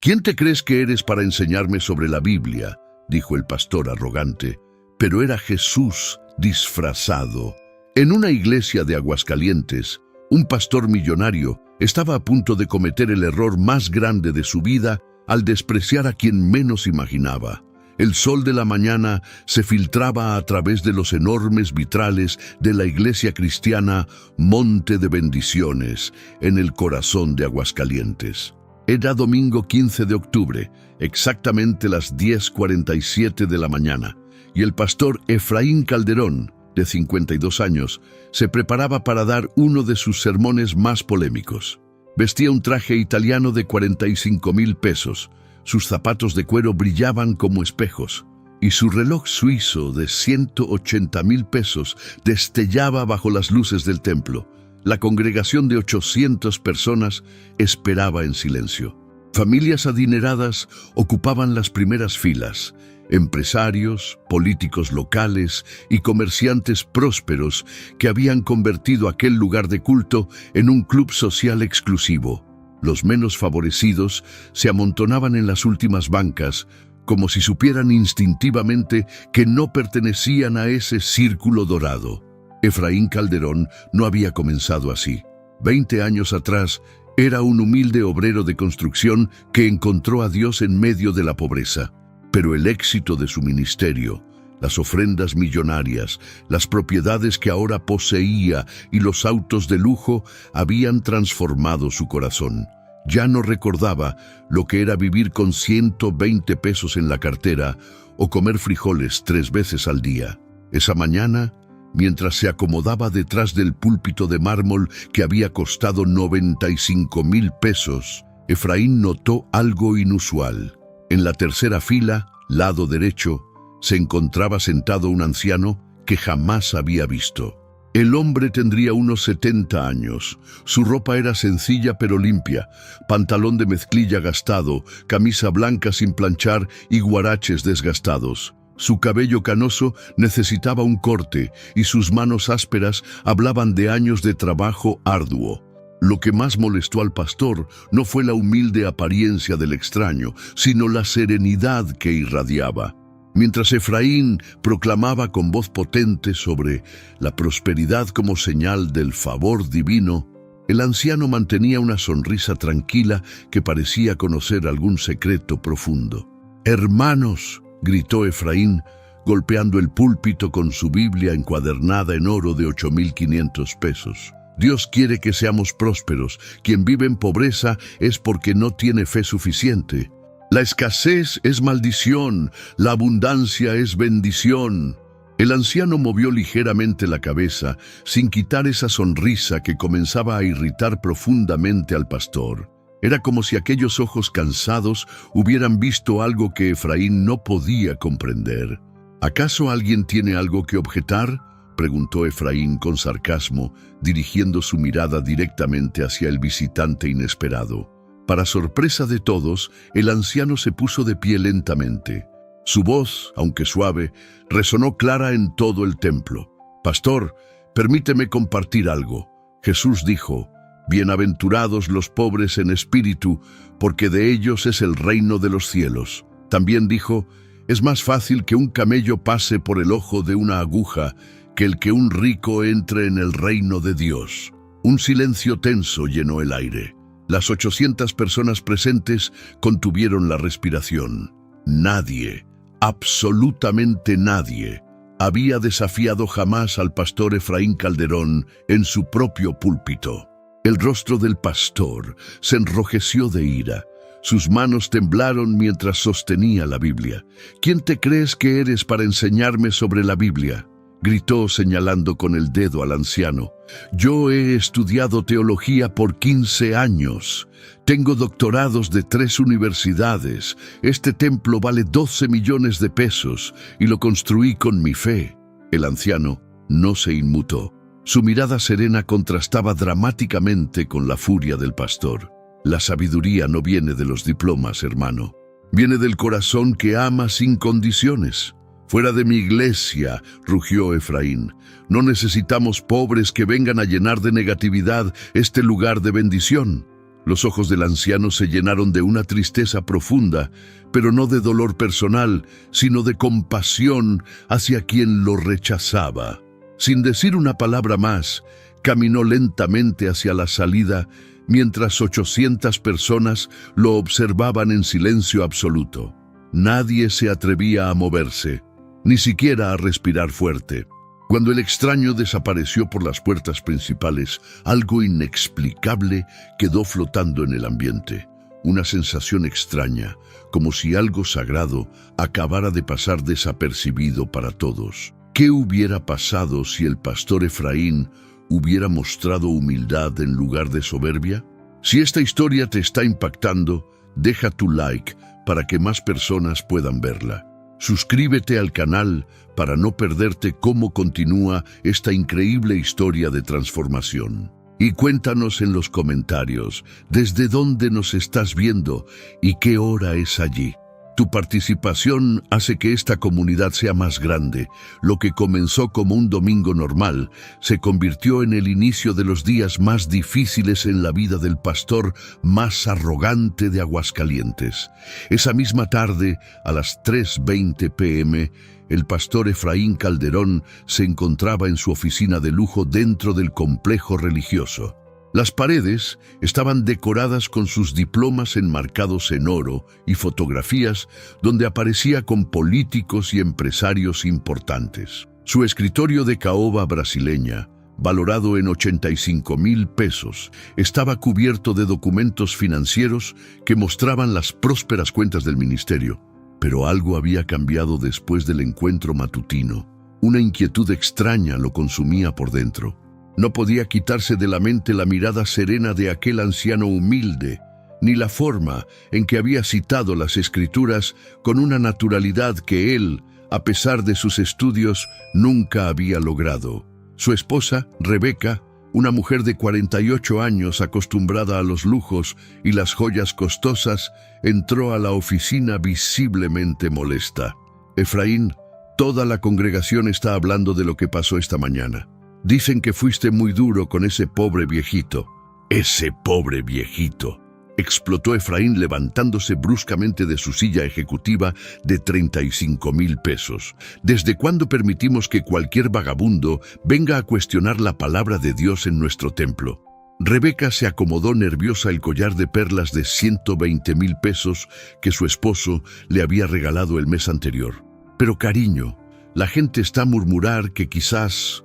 ¿Quién te crees que eres para enseñarme sobre la Biblia?, dijo el pastor arrogante. Pero era Jesús disfrazado. En una iglesia de Aguascalientes, un pastor millonario estaba a punto de cometer el error más grande de su vida al despreciar a quien menos imaginaba. El sol de la mañana se filtraba a través de los enormes vitrales de la iglesia cristiana Monte de Bendiciones, en el corazón de Aguascalientes. Era domingo 15 de octubre, exactamente las 10:47 de la mañana, y el pastor Efraín Calderón, de 52 años, se preparaba para dar uno de sus sermones más polémicos. Vestía un traje italiano de 45,000 pesos, sus zapatos de cuero brillaban como espejos, y su reloj suizo de 180,000 pesos destellaba bajo las luces del templo. La congregación de 800 personas esperaba en silencio. Familias adineradas ocupaban las primeras filas. Empresarios, políticos locales y comerciantes prósperos que habían convertido aquel lugar de culto en un club social exclusivo. Los menos favorecidos se amontonaban en las últimas bancas, como si supieran instintivamente que no pertenecían a ese círculo dorado. Efraín Calderón no había comenzado así. 20 años atrás, era un humilde obrero de construcción que encontró a Dios en medio de la pobreza. Pero el éxito de su ministerio, las ofrendas millonarias, las propiedades que ahora poseía y los autos de lujo habían transformado su corazón. Ya no recordaba lo que era vivir con 120 pesos en la cartera o comer frijoles 3 veces al día. Esa mañana, mientras se acomodaba detrás del púlpito de mármol que había costado 95,000 pesos, Efraín notó algo inusual. En la tercera fila, lado derecho, se encontraba sentado un anciano que jamás había visto. El hombre tendría unos 70 años. Su ropa era sencilla pero limpia, pantalón de mezclilla gastado, camisa blanca sin planchar y guaraches desgastados. Su cabello canoso necesitaba un corte y sus manos ásperas hablaban de años de trabajo arduo. Lo que más molestó al pastor no fue la humilde apariencia del extraño, sino la serenidad que irradiaba. Mientras Efraín proclamaba con voz potente sobre la prosperidad como señal del favor divino, el anciano mantenía una sonrisa tranquila que parecía conocer algún secreto profundo. «Hermanos», gritó Efraín, golpeando el púlpito con su Biblia encuadernada en oro de 8,500 pesos. «Dios quiere que seamos prósperos. Quien vive en pobreza es porque no tiene fe suficiente. La escasez es maldición, la abundancia es bendición». El anciano movió ligeramente la cabeza, sin quitar esa sonrisa que comenzaba a irritar profundamente al pastor. Era como si aquellos ojos cansados hubieran visto algo que Efraín no podía comprender. «¿Acaso alguien tiene algo que objetar?», preguntó Efraín con sarcasmo, dirigiendo su mirada directamente hacia el visitante inesperado. Para sorpresa de todos, el anciano se puso de pie lentamente. Su voz, aunque suave, resonó clara en todo el templo. «Pastor, permíteme compartir algo». Jesús dijo: «Bienaventurados los pobres en espíritu, porque de ellos es el reino de los cielos». También dijo: «Es más fácil que un camello pase por el ojo de una aguja que el que un rico entre en el reino de Dios». Un silencio tenso llenó el aire. Las 800 personas presentes contuvieron la respiración. Nadie, absolutamente nadie, había desafiado jamás al pastor Efraín Calderón en su propio púlpito. El rostro del pastor se enrojeció de ira. Sus manos temblaron mientras sostenía la Biblia. «¿Quién te crees que eres para enseñarme sobre la Biblia?», gritó señalando con el dedo al anciano. «Yo he estudiado teología por 15 años. Tengo doctorados de 3 universidades. Este templo vale 12 millones de pesos y lo construí con mi fe». El anciano no se inmutó. Su mirada serena contrastaba dramáticamente con la furia del pastor. «La sabiduría no viene de los diplomas, hermano. Viene del corazón que ama sin condiciones». «Fuera de mi iglesia», rugió Efraín. «No necesitamos pobres que vengan a llenar de negatividad este lugar de bendición». Los ojos del anciano se llenaron de una tristeza profunda, pero no de dolor personal, sino de compasión hacia quien lo rechazaba. Sin decir una palabra más, caminó lentamente hacia la salida, mientras 800 personas lo observaban en silencio absoluto. Nadie se atrevía a moverse, ni siquiera a respirar fuerte. Cuando el extraño desapareció por las puertas principales, algo inexplicable quedó flotando en el ambiente. Una sensación extraña, como si algo sagrado acabara de pasar desapercibido para todos. ¿Qué hubiera pasado si el pastor Efraín hubiera mostrado humildad en lugar de soberbia? Si esta historia te está impactando, deja tu like para que más personas puedan verla. Suscríbete al canal para no perderte cómo continúa esta increíble historia de transformación. Y cuéntanos en los comentarios desde dónde nos estás viendo y qué hora es allí. Tu participación hace que esta comunidad sea más grande. Lo que comenzó como un domingo normal se convirtió en el inicio de los días más difíciles en la vida del pastor más arrogante de Aguascalientes. Esa misma tarde, a las 3:20 p.m., el pastor Efraín Calderón se encontraba en su oficina de lujo dentro del complejo religioso. Las paredes estaban decoradas con sus diplomas enmarcados en oro y fotografías donde aparecía con políticos y empresarios importantes. Su escritorio de caoba brasileña, valorado en 85,000 pesos, estaba cubierto de documentos financieros que mostraban las prósperas cuentas del ministerio. Pero algo había cambiado después del encuentro matutino. Una inquietud extraña lo consumía por dentro. No podía quitarse de la mente la mirada serena de aquel anciano humilde, ni la forma en que había citado las Escrituras con una naturalidad que él, a pesar de sus estudios, nunca había logrado. Su esposa, Rebeca, una mujer de 48 años acostumbrada a los lujos y las joyas costosas, entró a la oficina visiblemente molesta. Efraín, toda la congregación está hablando de lo que pasó esta mañana. Dicen que fuiste muy duro con ese pobre viejito. ¡Ese pobre viejito!, explotó Efraín levantándose bruscamente de su silla ejecutiva de 35,000 pesos. ¿Desde cuándo permitimos que cualquier vagabundo venga a cuestionar la palabra de Dios en nuestro templo? Rebeca se acomodó nerviosa el collar de perlas de 120,000 pesos que su esposo le había regalado el mes anterior. Pero cariño, la gente está a murmurar que quizás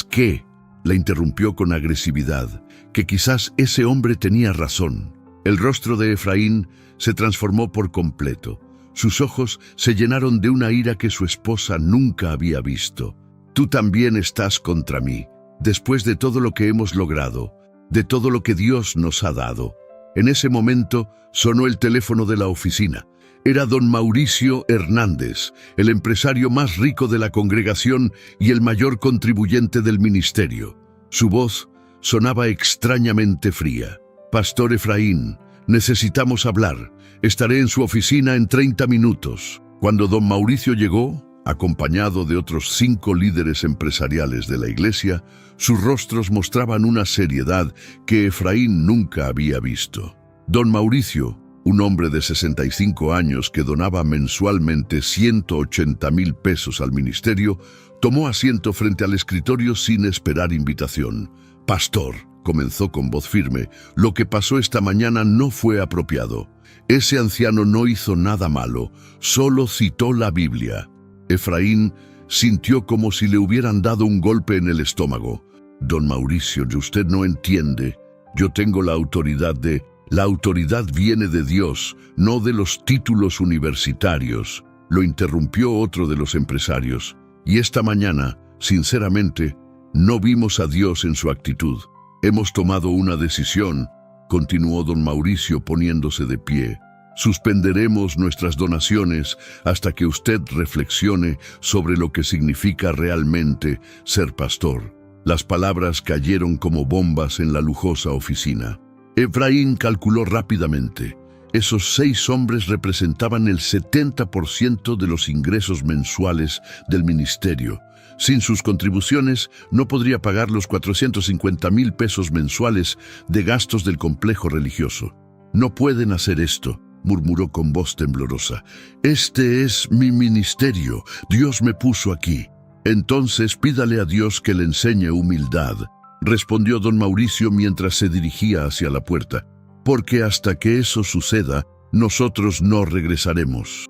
¿qué? La interrumpió con agresividad, que quizás ese hombre tenía razón. El rostro de Efraín se transformó por completo. Sus ojos se llenaron de una ira que su esposa nunca había visto. Tú también estás contra mí, después de todo lo que hemos logrado, de todo lo que Dios nos ha dado. En ese momento sonó el teléfono de la oficina. Era don Mauricio Hernández, el empresario más rico de la congregación y el mayor contribuyente del ministerio. Su voz sonaba extrañamente fría. Pastor Efraín, necesitamos hablar. Estaré en su oficina en 30 minutos. Cuando don Mauricio llegó, acompañado de otros 5 líderes empresariales de la iglesia, sus rostros mostraban una seriedad que Efraín nunca había visto. Don Mauricio, un hombre de 65 años que donaba mensualmente 180,000 pesos al ministerio, tomó asiento frente al escritorio sin esperar invitación. Pastor, comenzó con voz firme, lo que pasó esta mañana no fue apropiado. Ese anciano no hizo nada malo, solo citó la Biblia. Efraín sintió como si le hubieran dado un golpe en el estómago. Don Mauricio, usted no entiende. Yo tengo la autoridad de... La autoridad viene de Dios, no de los títulos universitarios, lo interrumpió otro de los empresarios. Y esta mañana, sinceramente, no vimos a Dios en su actitud. Hemos tomado una decisión, continuó don Mauricio poniéndose de pie. Suspenderemos nuestras donaciones hasta que usted reflexione sobre lo que significa realmente ser pastor. Las palabras cayeron como bombas en la lujosa oficina. Efraín calculó rápidamente. Esos 6 hombres representaban el 70% de los ingresos mensuales del ministerio. Sin sus contribuciones, no podría pagar los 450,000 pesos mensuales de gastos del complejo religioso. «No pueden hacer esto», murmuró con voz temblorosa. «Este es mi ministerio. Dios me puso aquí». «Entonces pídale a Dios que le enseñe humildad», respondió don Mauricio mientras se dirigía hacia la puerta. «Porque hasta que eso suceda, nosotros no regresaremos».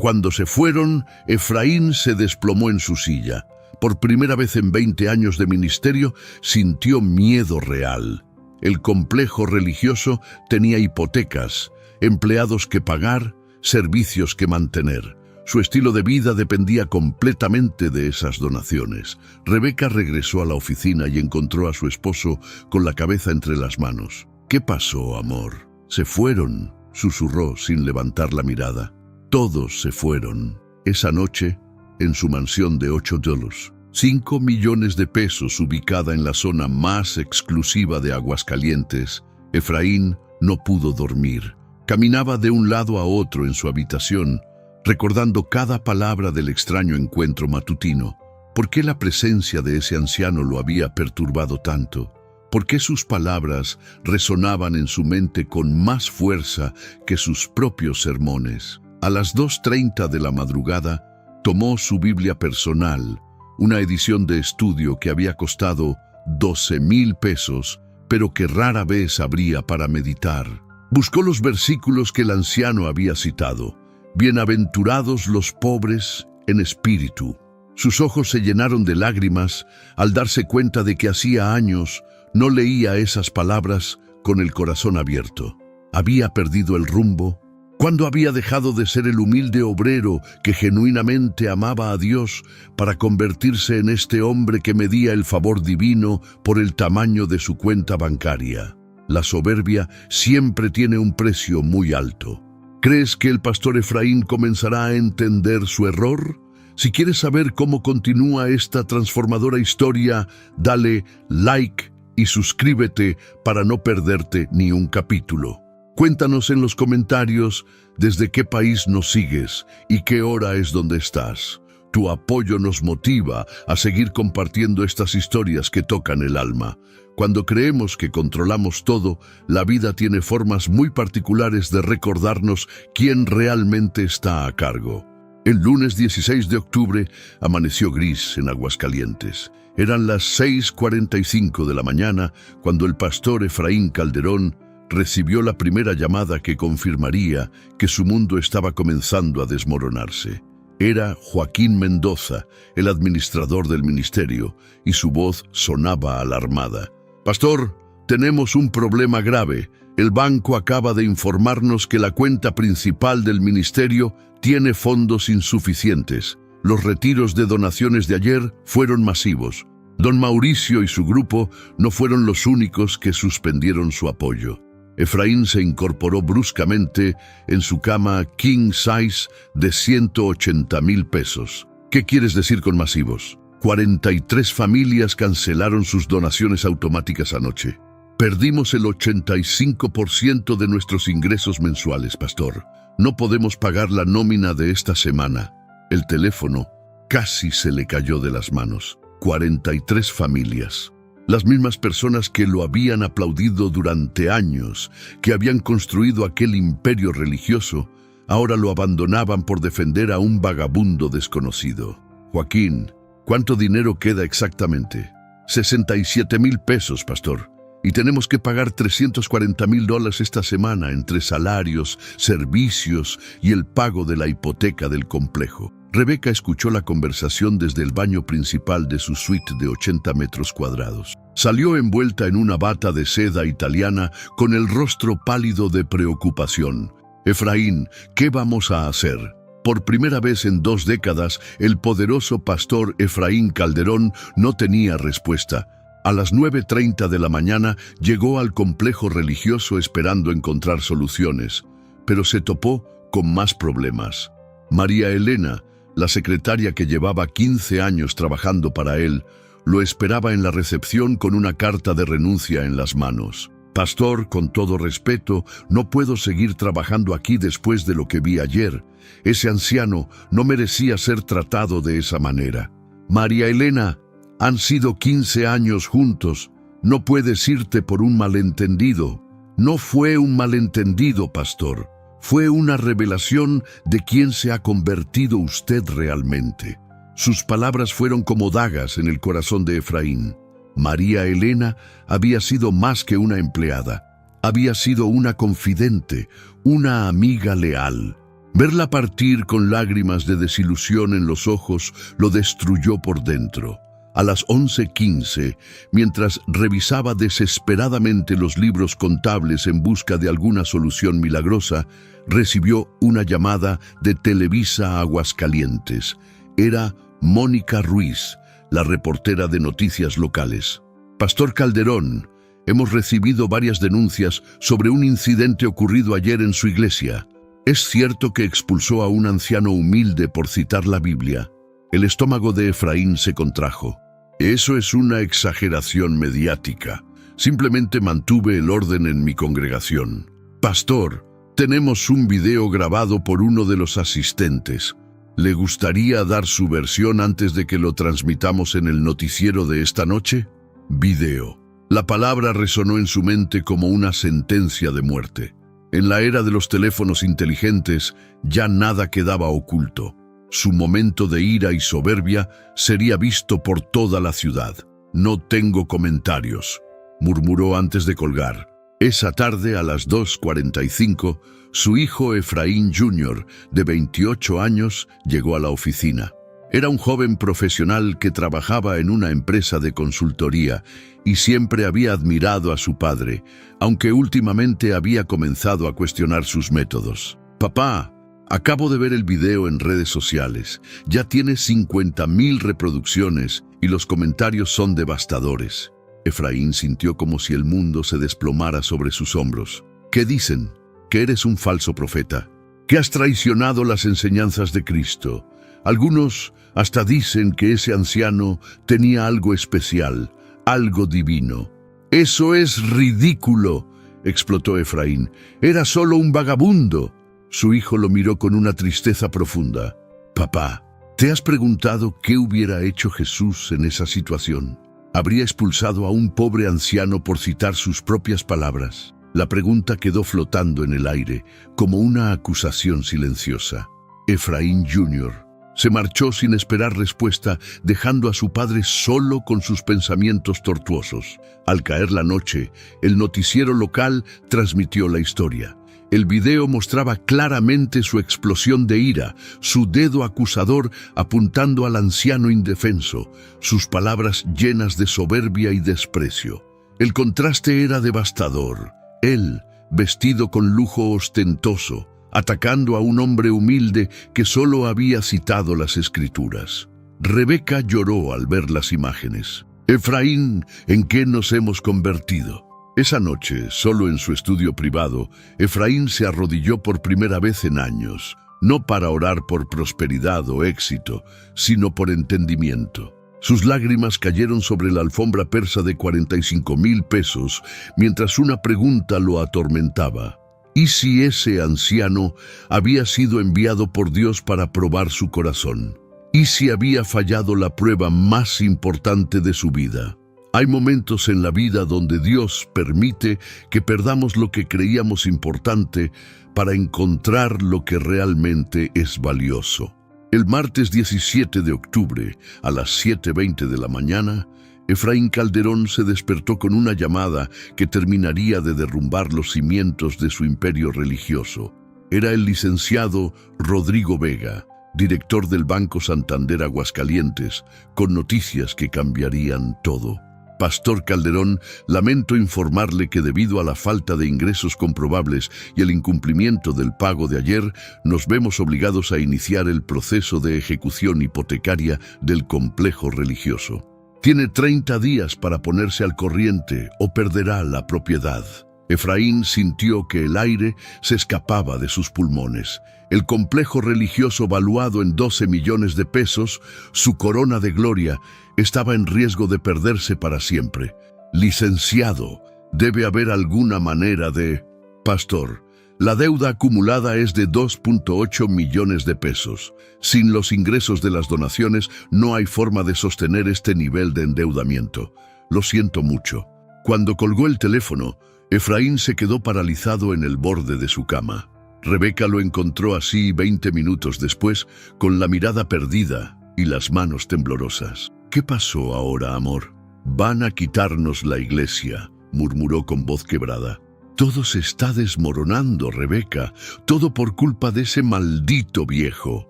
Cuando se fueron, Efraín se desplomó en su silla. Por primera vez en 20 años de ministerio, sintió miedo real. El complejo religioso tenía hipotecas, empleados que pagar, servicios que mantener. Su estilo de vida dependía completamente de esas donaciones. Rebeca regresó a la oficina y encontró a su esposo con la cabeza entre las manos. «¿Qué pasó, amor?» «Se fueron», susurró sin levantar la mirada. «Todos se fueron». Esa noche, en su mansión de $8, 5 millones de pesos ubicada en la zona más exclusiva de Aguascalientes, Efraín no pudo dormir. Caminaba de un lado a otro en su habitación, recordando cada palabra del extraño encuentro matutino. ¿Por qué la presencia de ese anciano lo había perturbado tanto? ¿Por qué sus palabras resonaban en su mente con más fuerza que sus propios sermones? A las 2:30 de la madrugada, tomó su Biblia personal, una edición de estudio que había costado 12,000 pesos, pero que rara vez abría para meditar. Buscó los versículos que el anciano había citado. «Bienaventurados los pobres en espíritu». Sus ojos se llenaron de lágrimas al darse cuenta de que hacía años no leía esas palabras con el corazón abierto. Había perdido el rumbo. ¿Cuándo había dejado de ser el humilde obrero que genuinamente amaba a Dios para convertirse en este hombre que medía el favor divino por el tamaño de su cuenta bancaria? La soberbia siempre tiene un precio muy alto. ¿Crees que el pastor Efraín comenzará a entender su error? Si quieres saber cómo continúa esta transformadora historia, dale like y suscríbete para no perderte ni un capítulo. Cuéntanos en los comentarios desde qué país nos sigues y qué hora es donde estás. Tu apoyo nos motiva a seguir compartiendo estas historias que tocan el alma. Cuando creemos que controlamos todo, la vida tiene formas muy particulares de recordarnos quién realmente está a cargo. El lunes 16 de octubre amaneció gris en Aguascalientes. Eran las 6:45 de la mañana cuando el pastor Efraín Calderón recibió la primera llamada que confirmaría que su mundo estaba comenzando a desmoronarse. Era Joaquín Mendoza, el administrador del ministerio, y su voz sonaba alarmada. «Pastor, tenemos un problema grave. El banco acaba de informarnos que la cuenta principal del ministerio tiene fondos insuficientes. Los retiros de donaciones de ayer fueron masivos. Don Mauricio y su grupo no fueron los únicos que suspendieron su apoyo». Efraín se incorporó bruscamente en su cama king size de 180,000 pesos. ¿Qué quieres decir con masivos? 43 familias cancelaron sus donaciones automáticas anoche. Perdimos el 85% de nuestros ingresos mensuales, pastor. No podemos pagar la nómina de esta semana. El teléfono casi se le cayó de las manos. 43 familias. Las mismas personas que lo habían aplaudido durante años, que habían construido aquel imperio religioso, ahora lo abandonaban por defender a un vagabundo desconocido. Joaquín, ¿cuánto dinero queda exactamente? 67,000 pesos, pastor. Y tenemos que pagar $340,000 esta semana entre salarios, servicios y el pago de la hipoteca del complejo. Rebeca escuchó la conversación desde el baño principal de su suite de 80 metros cuadrados. Salió envuelta en una bata de seda italiana con el rostro pálido de preocupación. «Efraín, ¿qué vamos a hacer?» Por primera vez en 2 décadas, el poderoso pastor Efraín Calderón no tenía respuesta. A las 9:30 de la mañana llegó al complejo religioso esperando encontrar soluciones, pero se topó con más problemas. María Elena, la secretaria que llevaba 15 años trabajando para él, lo esperaba en la recepción con una carta de renuncia en las manos. Pastor, con todo respeto, no puedo seguir trabajando aquí después de lo que vi ayer. Ese anciano no merecía ser tratado de esa manera. María Elena, han sido 15 años juntos. No puedes irte por un malentendido. No fue un malentendido, pastor. Fue una revelación de quién se ha convertido usted realmente. Sus palabras fueron como dagas en el corazón de Efraín. María Elena había sido más que una empleada. Había sido una confidente, una amiga leal. Verla partir con lágrimas de desilusión en los ojos lo destruyó por dentro. A las 11:15, mientras revisaba desesperadamente los libros contables en busca de alguna solución milagrosa, recibió una llamada de Televisa Aguascalientes. Era Mónica Ruiz, la reportera de noticias locales. Pastor Calderón, hemos recibido varias denuncias sobre un incidente ocurrido ayer en su iglesia. ¿Es cierto que expulsó a un anciano humilde por citar la Biblia? El estómago de Efraín se contrajo. Eso es una exageración mediática. Simplemente mantuve el orden en mi congregación. Pastor, tenemos un video grabado por uno de los asistentes. ¿Le gustaría dar su versión antes de que lo transmitamos en el noticiero de esta noche? Video. La palabra resonó en su mente como una sentencia de muerte. En la era de los teléfonos inteligentes, ya nada quedaba oculto. Su momento de ira y soberbia sería visto por toda la ciudad. No tengo comentarios, murmuró antes de colgar. Esa tarde a las 2:45, su hijo Efraín Jr., de 28 años, llegó a la oficina. Era un joven profesional que trabajaba en una empresa de consultoría y siempre había admirado a su padre, aunque últimamente había comenzado a cuestionar sus métodos. Papá, acabo de ver el video en redes sociales. Ya tiene 50,000 reproducciones y los comentarios son devastadores. Efraín sintió como si el mundo se desplomara sobre sus hombros. ¿Qué dicen? Que eres un falso profeta, que has traicionado las enseñanzas de Cristo. Algunos hasta dicen que ese anciano tenía algo especial, algo divino. ¡Eso es ridículo!, explotó Efraín. Era solo un vagabundo. Su hijo lo miró con una tristeza profunda. Papá, ¿te has preguntado qué hubiera hecho Jesús en esa situación? ¿Habría expulsado a un pobre anciano por citar sus propias palabras? La pregunta quedó flotando en el aire, como una acusación silenciosa. Efraín Jr. se marchó sin esperar respuesta, dejando a su padre solo con sus pensamientos tortuosos. Al caer la noche, el noticiero local transmitió la historia. El video mostraba claramente su explosión de ira, su dedo acusador apuntando al anciano indefenso, sus palabras llenas de soberbia y desprecio. El contraste era devastador. Él, vestido con lujo ostentoso, atacando a un hombre humilde que solo había citado las Escrituras. Rebeca lloró al ver las imágenes. Efraín, ¿en qué nos hemos convertido? Esa noche, solo en su estudio privado, Efraín se arrodilló por primera vez en años, no para orar por prosperidad o éxito, sino por entendimiento. Sus lágrimas cayeron sobre la alfombra persa de 45,000 pesos, mientras una pregunta lo atormentaba. ¿Y si ese anciano había sido enviado por Dios para probar su corazón? ¿Y si había fallado la prueba más importante de su vida? Hay momentos en la vida donde Dios permite que perdamos lo que creíamos importante para encontrar lo que realmente es valioso. El martes 17 de octubre, a las 7:20 de la mañana, Efraín Calderón se despertó con una llamada que terminaría de derrumbar los cimientos de su imperio religioso. Era el licenciado Rodrigo Vega, director del Banco Santander Aguascalientes, con noticias que cambiarían todo. Pastor Calderón, lamento informarle que debido a la falta de ingresos comprobables y el incumplimiento del pago de ayer, nos vemos obligados a iniciar el proceso de ejecución hipotecaria del complejo religioso. Tiene 30 días para ponerse al corriente o perderá la propiedad. Efraín sintió que el aire se escapaba de sus pulmones. El complejo religioso, valuado en 12 millones de pesos, su corona de gloria, estaba en riesgo de perderse para siempre. Licenciado, Debe haber alguna manera de... Pastor, la deuda acumulada es de 2.8 millones de pesos. Sin los ingresos de las donaciones, no hay forma de sostener este nivel de endeudamiento. Lo siento mucho. Cuando colgó el teléfono, Efraín se quedó paralizado en el borde de su cama. Rebeca lo encontró así 20 minutos después, con la mirada perdida y las manos temblorosas. «¿Qué pasó ahora, amor?» «Van a quitarnos la iglesia», murmuró con voz quebrada. «Todo se está desmoronando, Rebeca, todo por culpa de ese maldito viejo».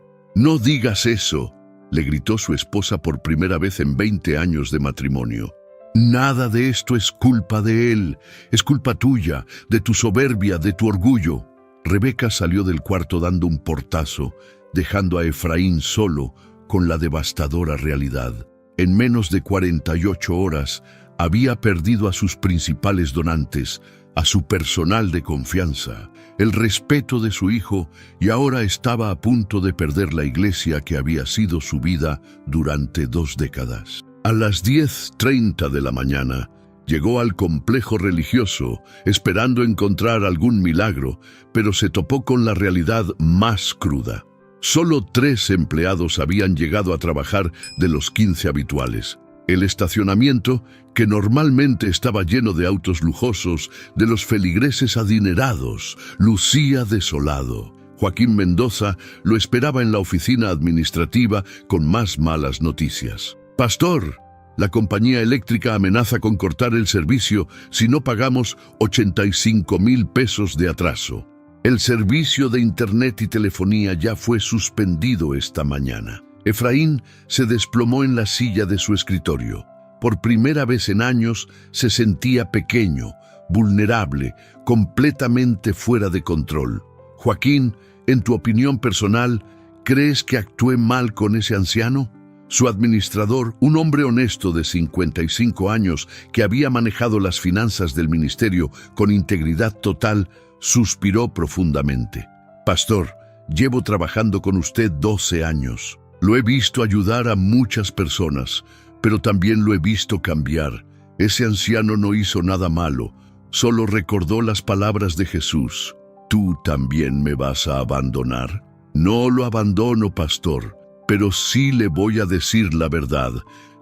«No digas eso», le gritó su esposa por primera vez en 20 años de matrimonio. «Nada de esto es culpa de él, es culpa tuya, de tu soberbia, de tu orgullo». Rebeca salió del cuarto dando un portazo, dejando a Efraín solo con la devastadora realidad. En menos de 48 horas había perdido a sus principales donantes, a su personal de confianza, el respeto de su hijo, y ahora estaba a punto de perder la iglesia que había sido su vida durante 2 décadas. A las 10:30 de la mañana, llegó al complejo religioso, esperando encontrar algún milagro, pero se topó con la realidad más cruda. Solo 3 empleados habían llegado a trabajar de los 15 habituales. El estacionamiento, que normalmente estaba lleno de autos lujosos, de los feligreses adinerados, lucía desolado. Joaquín Mendoza lo esperaba en la oficina administrativa con más malas noticias. «Pastor, la compañía eléctrica amenaza con cortar el servicio si no pagamos 85,000 pesos de atraso. El servicio de internet y telefonía ya fue suspendido esta mañana». Efraín se desplomó en la silla de su escritorio. Por primera vez en años se sentía pequeño, vulnerable, completamente fuera de control. «Joaquín, en tu opinión personal, ¿crees que actué mal con ese anciano?» Su administrador, un hombre honesto de 55 años que había manejado las finanzas del ministerio con integridad total, suspiró profundamente. «Pastor, llevo trabajando con usted 12 años. Lo he visto ayudar a muchas personas, pero también lo he visto cambiar. Ese anciano no hizo nada malo, solo recordó las palabras de Jesús. ¿Tú también me vas a abandonar?» «No lo abandono, pastor, pero sí le voy a decir la verdad.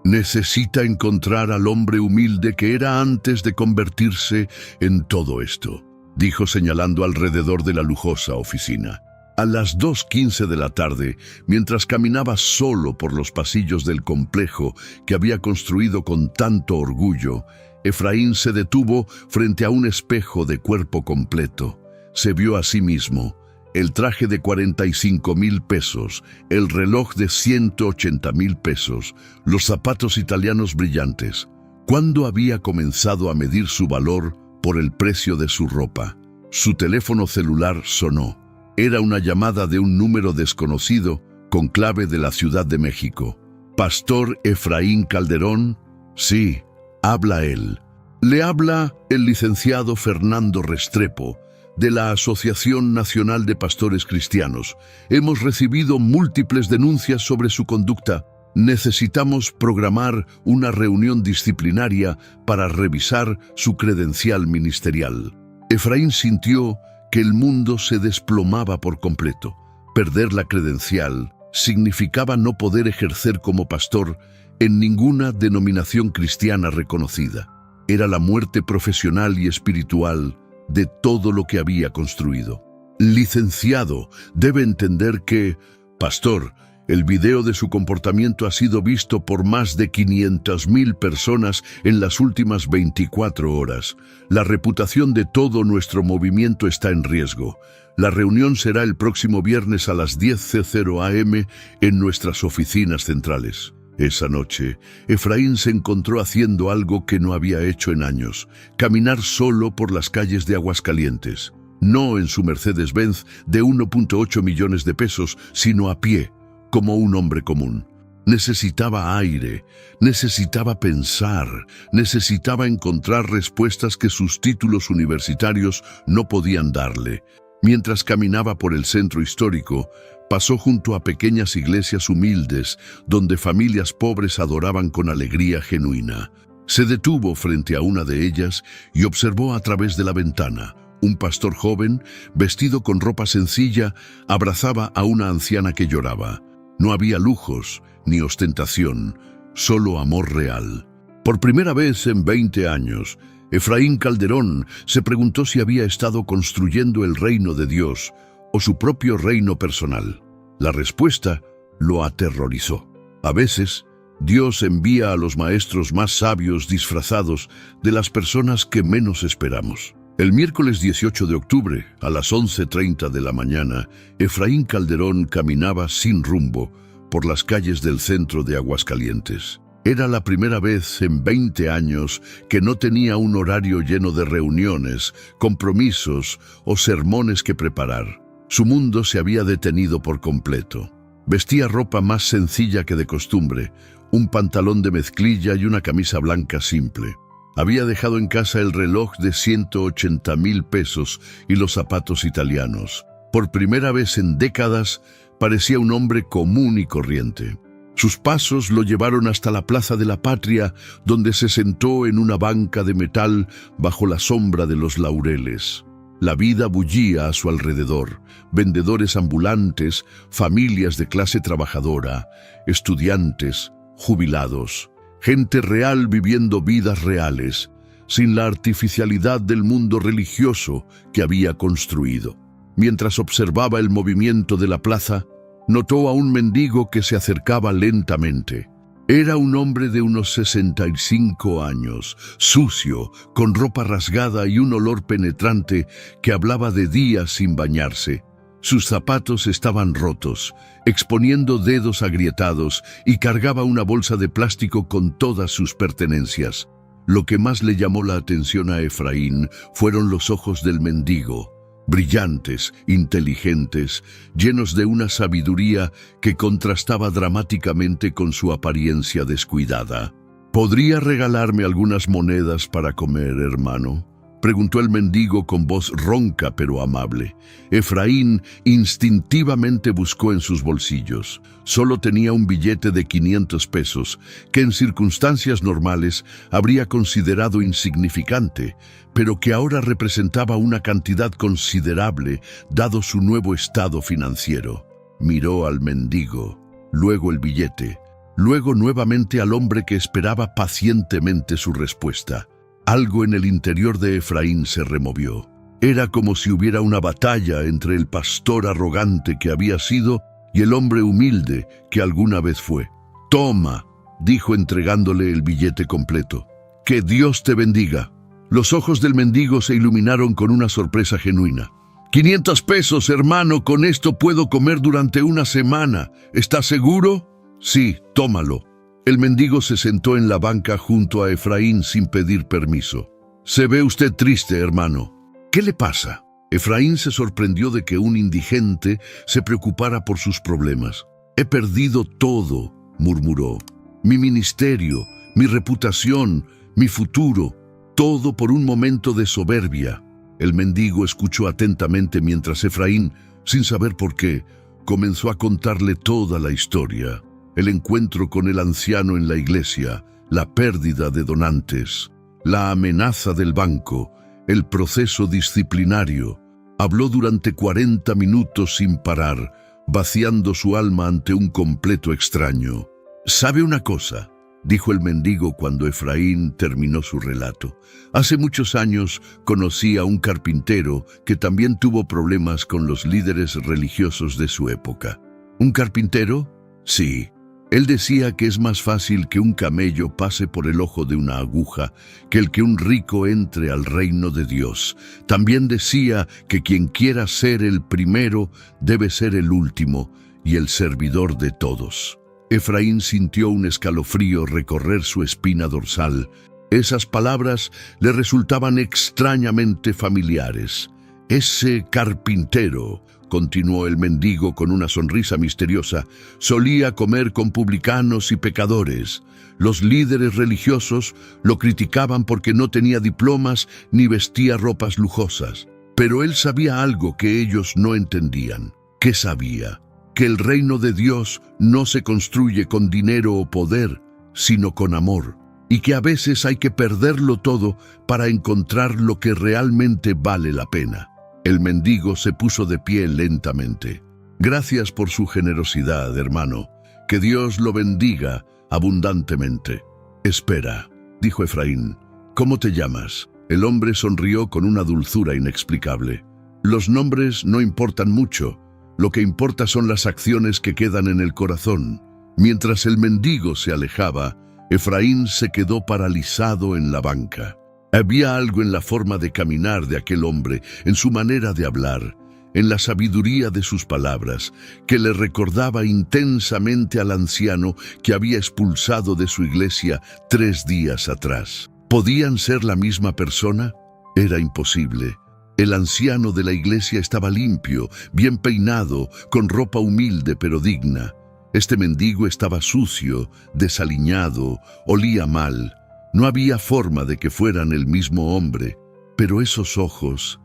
Necesita encontrar al hombre humilde que era antes de convertirse en todo esto», dijo señalando alrededor de la lujosa oficina. A las 2:15 de la tarde, mientras caminaba solo por los pasillos del complejo que había construido con tanto orgullo, Efraín se detuvo frente a un espejo de cuerpo completo. Se vio a sí mismo, el traje de 45,000 pesos, el reloj de 180,000 pesos, los zapatos italianos brillantes. ¿Cuándo había comenzado a medir su valor por el precio de su ropa? Su teléfono celular sonó. Era una llamada de un número desconocido con clave de la Ciudad de México. «¿Pastor Efraín Calderón?» «Sí, habla él». «Le habla el licenciado Fernando Restrepo, de la Asociación Nacional de Pastores Cristianos. Hemos recibido múltiples denuncias sobre su conducta. Necesitamos programar una reunión disciplinaria para revisar su credencial ministerial». Efraín sintió que el mundo se desplomaba por completo. Perder la credencial significaba no poder ejercer como pastor en ninguna denominación cristiana reconocida. Era la muerte profesional y espiritual de todo lo que había construido. «Licenciado, debe entender que, pastor, el video de su comportamiento ha sido visto por más de 500,000 personas en las últimas 24 horas. La reputación de todo nuestro movimiento está en riesgo. La reunión será el próximo viernes a las 10:00 a.m. en nuestras oficinas centrales». Esa noche, Efraín se encontró haciendo algo que no había hecho en años: caminar solo por las calles de Aguascalientes. No en su Mercedes-Benz de 1.8 millones de pesos, sino a pie, como un hombre común. Necesitaba aire, necesitaba pensar, necesitaba encontrar respuestas que sus títulos universitarios no podían darle. Mientras caminaba por el centro histórico, pasó junto a pequeñas iglesias humildes donde familias pobres adoraban con alegría genuina. Se detuvo frente a una de ellas y observó a través de la ventana. Un pastor joven, vestido con ropa sencilla, abrazaba a una anciana que lloraba. No había lujos ni ostentación, solo amor real. Por primera vez en 20 años, Efraín Calderón se preguntó si había estado construyendo el reino de Dios o su propio reino personal. La respuesta lo aterrorizó. A veces, Dios envía a los maestros más sabios disfrazados de las personas que menos esperamos. El miércoles 18 de octubre, a las 11:30 de la mañana, Efraín Calderón caminaba sin rumbo por las calles del centro de Aguascalientes. Era la primera vez en 20 años que no tenía un horario lleno de reuniones, compromisos o sermones que preparar. Su mundo se había detenido por completo. Vestía ropa más sencilla que de costumbre, un pantalón de mezclilla y una camisa blanca simple. Había dejado en casa el reloj de 180,000 pesos y los zapatos italianos. Por primera vez en décadas, parecía un hombre común y corriente. Sus pasos lo llevaron hasta la Plaza de la Patria, donde se sentó en una banca de metal bajo la sombra de los laureles. La vida bullía a su alrededor: vendedores ambulantes, familias de clase trabajadora, estudiantes, jubilados, gente real viviendo vidas reales, sin la artificialidad del mundo religioso que había construido. Mientras observaba el movimiento de la plaza, notó a un mendigo que se acercaba lentamente. Era un hombre de unos 65 años, sucio, con ropa rasgada y un olor penetrante que hablaba de días sin bañarse. Sus zapatos estaban rotos, exponiendo dedos agrietados, y cargaba una bolsa de plástico con todas sus pertenencias. Lo que más le llamó la atención a Efraín fueron los ojos del mendigo, brillantes, inteligentes, llenos de una sabiduría que contrastaba dramáticamente con su apariencia descuidada. ¿Podría regalarme algunas monedas para comer, hermano?, preguntó el mendigo con voz ronca pero amable. Efraín instintivamente buscó en sus bolsillos. Solo tenía un billete de 500 pesos, que en circunstancias normales habría considerado insignificante, pero que ahora representaba una cantidad considerable dado su nuevo estado financiero. Miró al mendigo, luego el billete, luego nuevamente al hombre que esperaba pacientemente su respuesta. Algo en el interior de Efraín se removió. Era como si hubiera una batalla entre el pastor arrogante que había sido y el hombre humilde que alguna vez fue. «Toma», dijo entregándole el billete completo. «Que Dios te bendiga». Los ojos del mendigo se iluminaron con una sorpresa genuina. «500 pesos, hermano, con esto puedo comer durante una semana. ¿Estás seguro?» «Sí, tómalo». El mendigo se sentó en la banca junto a Efraín sin pedir permiso. «Se ve usted triste, hermano. ¿Qué le pasa?». Efraín se sorprendió de que un indigente se preocupara por sus problemas. «He perdido todo», murmuró. «Mi ministerio, mi reputación, mi futuro, todo por un momento de soberbia». El mendigo escuchó atentamente mientras Efraín, sin saber por qué, comenzó a contarle toda la historia. El encuentro con el anciano en la iglesia, la pérdida de donantes, la amenaza del banco, el proceso disciplinario. Habló durante 40 minutos sin parar, vaciando su alma ante un completo extraño. «¿Sabe una cosa?», dijo el mendigo cuando Efraín terminó su relato. «Hace muchos años conocí a un carpintero que también tuvo problemas con los líderes religiosos de su época». «¿Un carpintero?». «Sí». Él decía que es más fácil que un camello pase por el ojo de una aguja que el que un rico entre al reino de Dios. También decía que quien quiera ser el primero debe ser el último y el servidor de todos. Efraín sintió un escalofrío recorrer su espina dorsal. Esas palabras le resultaban extrañamente familiares. «Ese carpintero», continuó el mendigo con una sonrisa misteriosa, «solía comer con publicanos y pecadores. Los líderes religiosos lo criticaban porque no tenía diplomas ni vestía ropas lujosas. Pero él sabía algo que ellos no entendían». ¿Qué sabía? Que el reino de Dios no se construye con dinero o poder, sino con amor. y que a veces hay que perderlo todo para encontrar lo que realmente vale la pena. El mendigo se puso de pie lentamente. Gracias por su generosidad, hermano. Que Dios lo bendiga abundantemente. Espera, dijo Efraín. ¿Cómo te llamas? El hombre sonrió con una dulzura inexplicable. Los nombres no importan mucho. Lo que importa son las acciones que quedan en el corazón. Mientras el mendigo se alejaba, Efraín se quedó paralizado en la banca. Había algo en la forma de caminar de aquel hombre, en su manera de hablar, en la sabiduría de sus palabras, que le recordaba intensamente al anciano que había expulsado de su iglesia 3 días atrás. ¿Podían ser la misma persona? Era imposible. El anciano de la iglesia estaba limpio, bien peinado, con ropa humilde pero digna. Este mendigo estaba sucio, desaliñado, olía mal. No había forma de que fueran el mismo hombre, pero esos ojos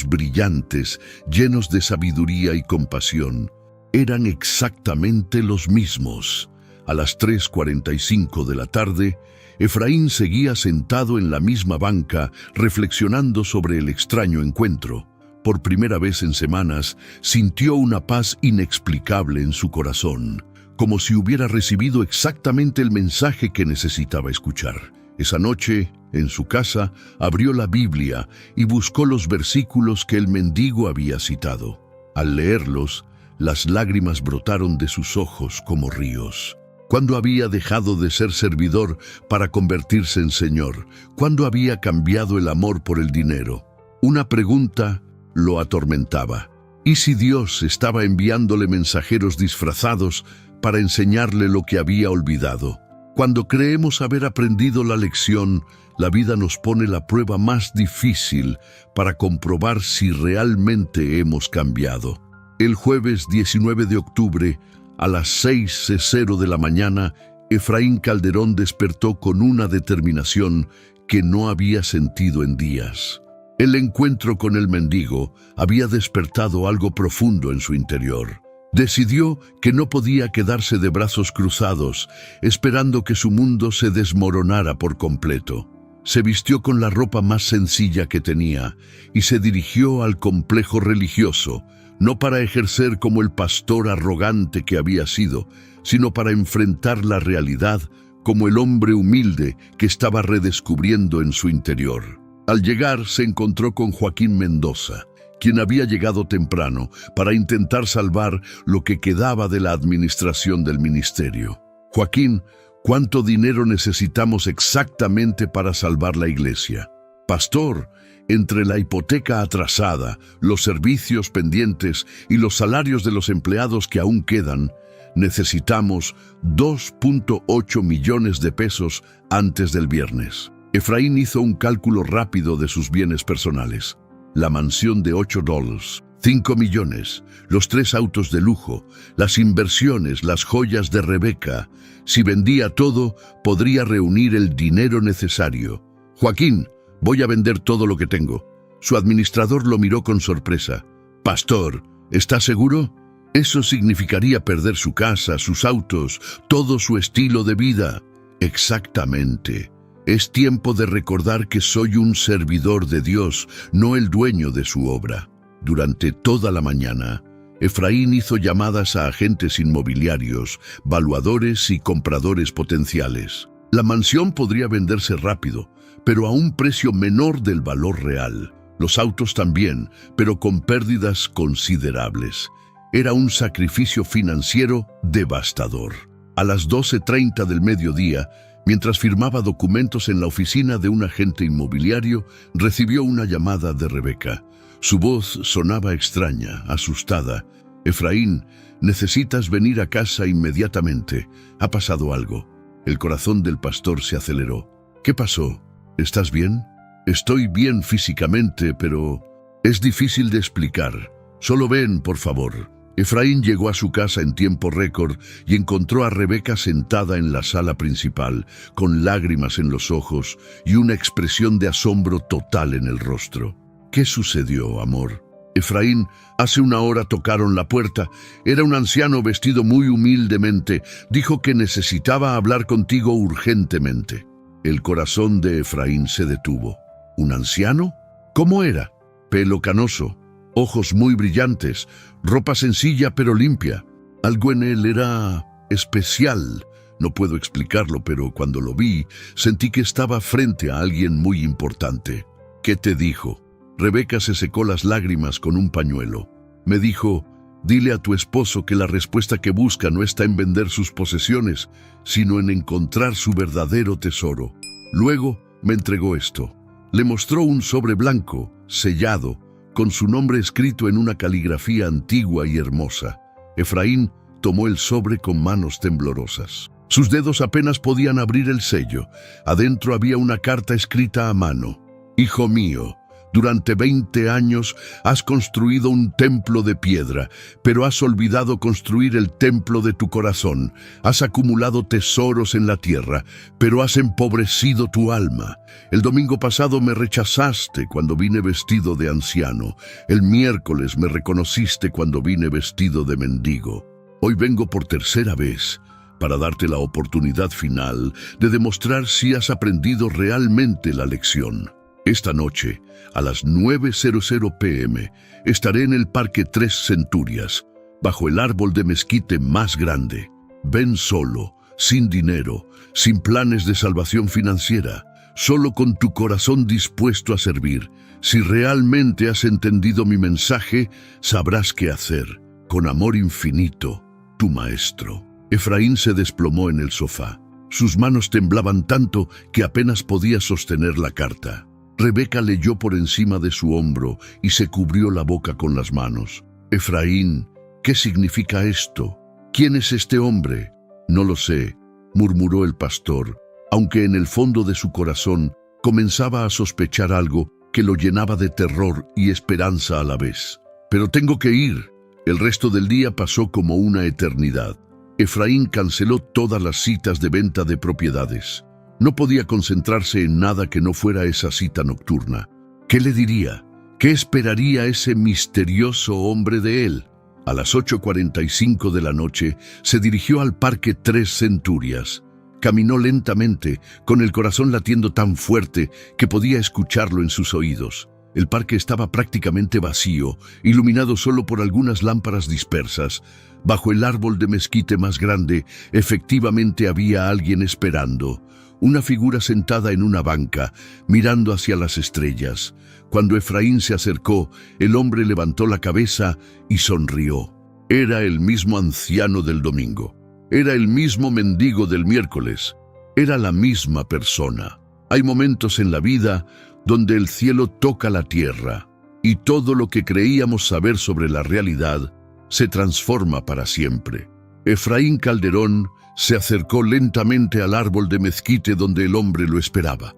brillantes, llenos de sabiduría y compasión, eran exactamente los mismos. A las 3:45 de la tarde, Efraín seguía sentado en la misma banca, reflexionando sobre el extraño encuentro. Por primera vez en semanas, sintió una paz inexplicable en su corazón, como si hubiera recibido exactamente el mensaje que necesitaba escuchar. Esa noche, en su casa, abrió la Biblia y buscó los versículos que el mendigo había citado. Al leerlos, las lágrimas brotaron de sus ojos como ríos. ¿Cuándo había dejado de ser servidor para convertirse en señor? ¿Cuándo había cambiado el amor por el dinero? Una pregunta lo atormentaba. ¿Y si Dios estaba enviándole mensajeros disfrazados para enseñarle lo que había olvidado? Cuando creemos haber aprendido la lección, la vida nos pone la prueba más difícil para comprobar si realmente hemos cambiado. El jueves 19 de octubre, a las 6:00 de la mañana, Efraín Calderón despertó con una determinación que no había sentido en días. El encuentro con el mendigo había despertado algo profundo en su interior. Decidió que no podía quedarse de brazos cruzados, esperando que su mundo se desmoronara por completo. Se vistió con la ropa más sencilla que tenía y se dirigió al complejo religioso, no para ejercer como el pastor arrogante que había sido, sino para enfrentar la realidad como el hombre humilde que estaba redescubriendo en su interior. Al llegar, se encontró con Joaquín Mendoza, quien había llegado temprano para intentar salvar lo que quedaba de la administración del ministerio. Joaquín, ¿cuánto dinero necesitamos exactamente para salvar la iglesia? Pastor, entre la hipoteca atrasada, los servicios pendientes y los salarios de los empleados que aún quedan, necesitamos 2.8 millones de pesos antes del viernes. Efraín hizo un cálculo rápido de sus bienes personales. La mansión de $8, 5 millones, los 3 autos de lujo, las inversiones, las joyas de Rebeca. Si vendía todo, podría reunir el dinero necesario. Joaquín, voy a vender todo lo que tengo. Su administrador lo miró con sorpresa. Pastor, ¿está seguro? Eso significaría perder su casa, sus autos, todo su estilo de vida. Exactamente. Es tiempo de recordar que soy un servidor de Dios, no el dueño de su obra. Durante toda la mañana, Efraín hizo llamadas a agentes inmobiliarios, valuadores y compradores potenciales. La mansión podría venderse rápido, pero a un precio menor del valor real. Los autos también, pero con pérdidas considerables. Era un sacrificio financiero devastador. A las 12:30 del mediodía, mientras firmaba documentos en la oficina de un agente inmobiliario, recibió una llamada de Rebeca. Su voz sonaba extraña, asustada. Efraín, necesitas venir a casa inmediatamente. Ha pasado algo. El corazón del pastor se aceleró. ¿Qué pasó? ¿Estás bien? Estoy bien físicamente, pero es difícil de explicar. Solo ven, por favor. Efraín llegó a su casa en tiempo récord y encontró a Rebeca sentada en la sala principal, con lágrimas en los ojos y una expresión de asombro total en el rostro. ¿Qué sucedió, amor? Efraín, hace una hora tocaron la puerta. Era un anciano vestido muy humildemente. Dijo que necesitaba hablar contigo urgentemente. El corazón de Efraín se detuvo. ¿Un anciano? ¿Cómo era? Pelo canoso, ojos muy brillantes, ropa sencilla pero limpia. Algo en él era especial. No puedo explicarlo, pero cuando lo vi, sentí que estaba frente a alguien muy importante. ¿Qué te dijo? Rebeca se secó las lágrimas con un pañuelo. Me dijo, dile a tu esposo que la respuesta que busca no está en vender sus posesiones, sino en encontrar su verdadero tesoro. Luego me entregó esto. Le mostró un sobre blanco, sellado, con su nombre escrito en una caligrafía antigua y hermosa. Efraín tomó el sobre con manos temblorosas. Sus dedos apenas podían abrir el sello. Adentro había una carta escrita a mano. Hijo mío, durante 20 años has construido un templo de piedra, pero has olvidado construir el templo de tu corazón. Has acumulado tesoros en la tierra, pero has empobrecido tu alma. El domingo pasado me rechazaste cuando vine vestido de anciano. El miércoles me reconociste cuando vine vestido de mendigo. Hoy vengo por tercera vez para darte la oportunidad final de demostrar si has aprendido realmente la lección. Esta noche, a las 9:00 p.m., estaré en el Parque Tres Centurias, bajo el árbol de mezquite más grande. Ven solo, sin dinero, sin planes de salvación financiera, solo con tu corazón dispuesto a servir. Si realmente has entendido mi mensaje, sabrás qué hacer. Con amor infinito, tu maestro. Efraín se desplomó en el sofá. Sus manos temblaban tanto que apenas podía sostener la carta. Rebeca leyó por encima de su hombro y se cubrió la boca con las manos. Efraín, ¿qué significa esto? ¿Quién es este hombre? No lo sé, murmuró el pastor, aunque en el fondo de su corazón comenzaba a sospechar algo que lo llenaba de terror y esperanza a la vez. Pero tengo que ir. El resto del día pasó como una eternidad. Efraín canceló todas las citas de venta de propiedades. No podía concentrarse en nada que no fuera esa cita nocturna. ¿Qué le diría? ¿Qué esperaría ese misterioso hombre de él? A las 8:45 de la noche se dirigió al Parque Tres Centurias. Caminó lentamente, con el corazón latiendo tan fuerte que podía escucharlo en sus oídos. El parque estaba prácticamente vacío, iluminado solo por algunas lámparas dispersas. Bajo el árbol de mezquite más grande, efectivamente había alguien esperando. Una figura sentada en una banca, mirando hacia las estrellas. Cuando Efraín se acercó, el hombre levantó la cabeza y sonrió. Era el mismo anciano del domingo. Era el mismo mendigo del miércoles. Era la misma persona. Hay momentos en la vida donde el cielo toca la tierra y todo lo que creíamos saber sobre la realidad se transforma para siempre. Efraín Calderón se acercó lentamente al árbol de mezquite donde el hombre lo esperaba.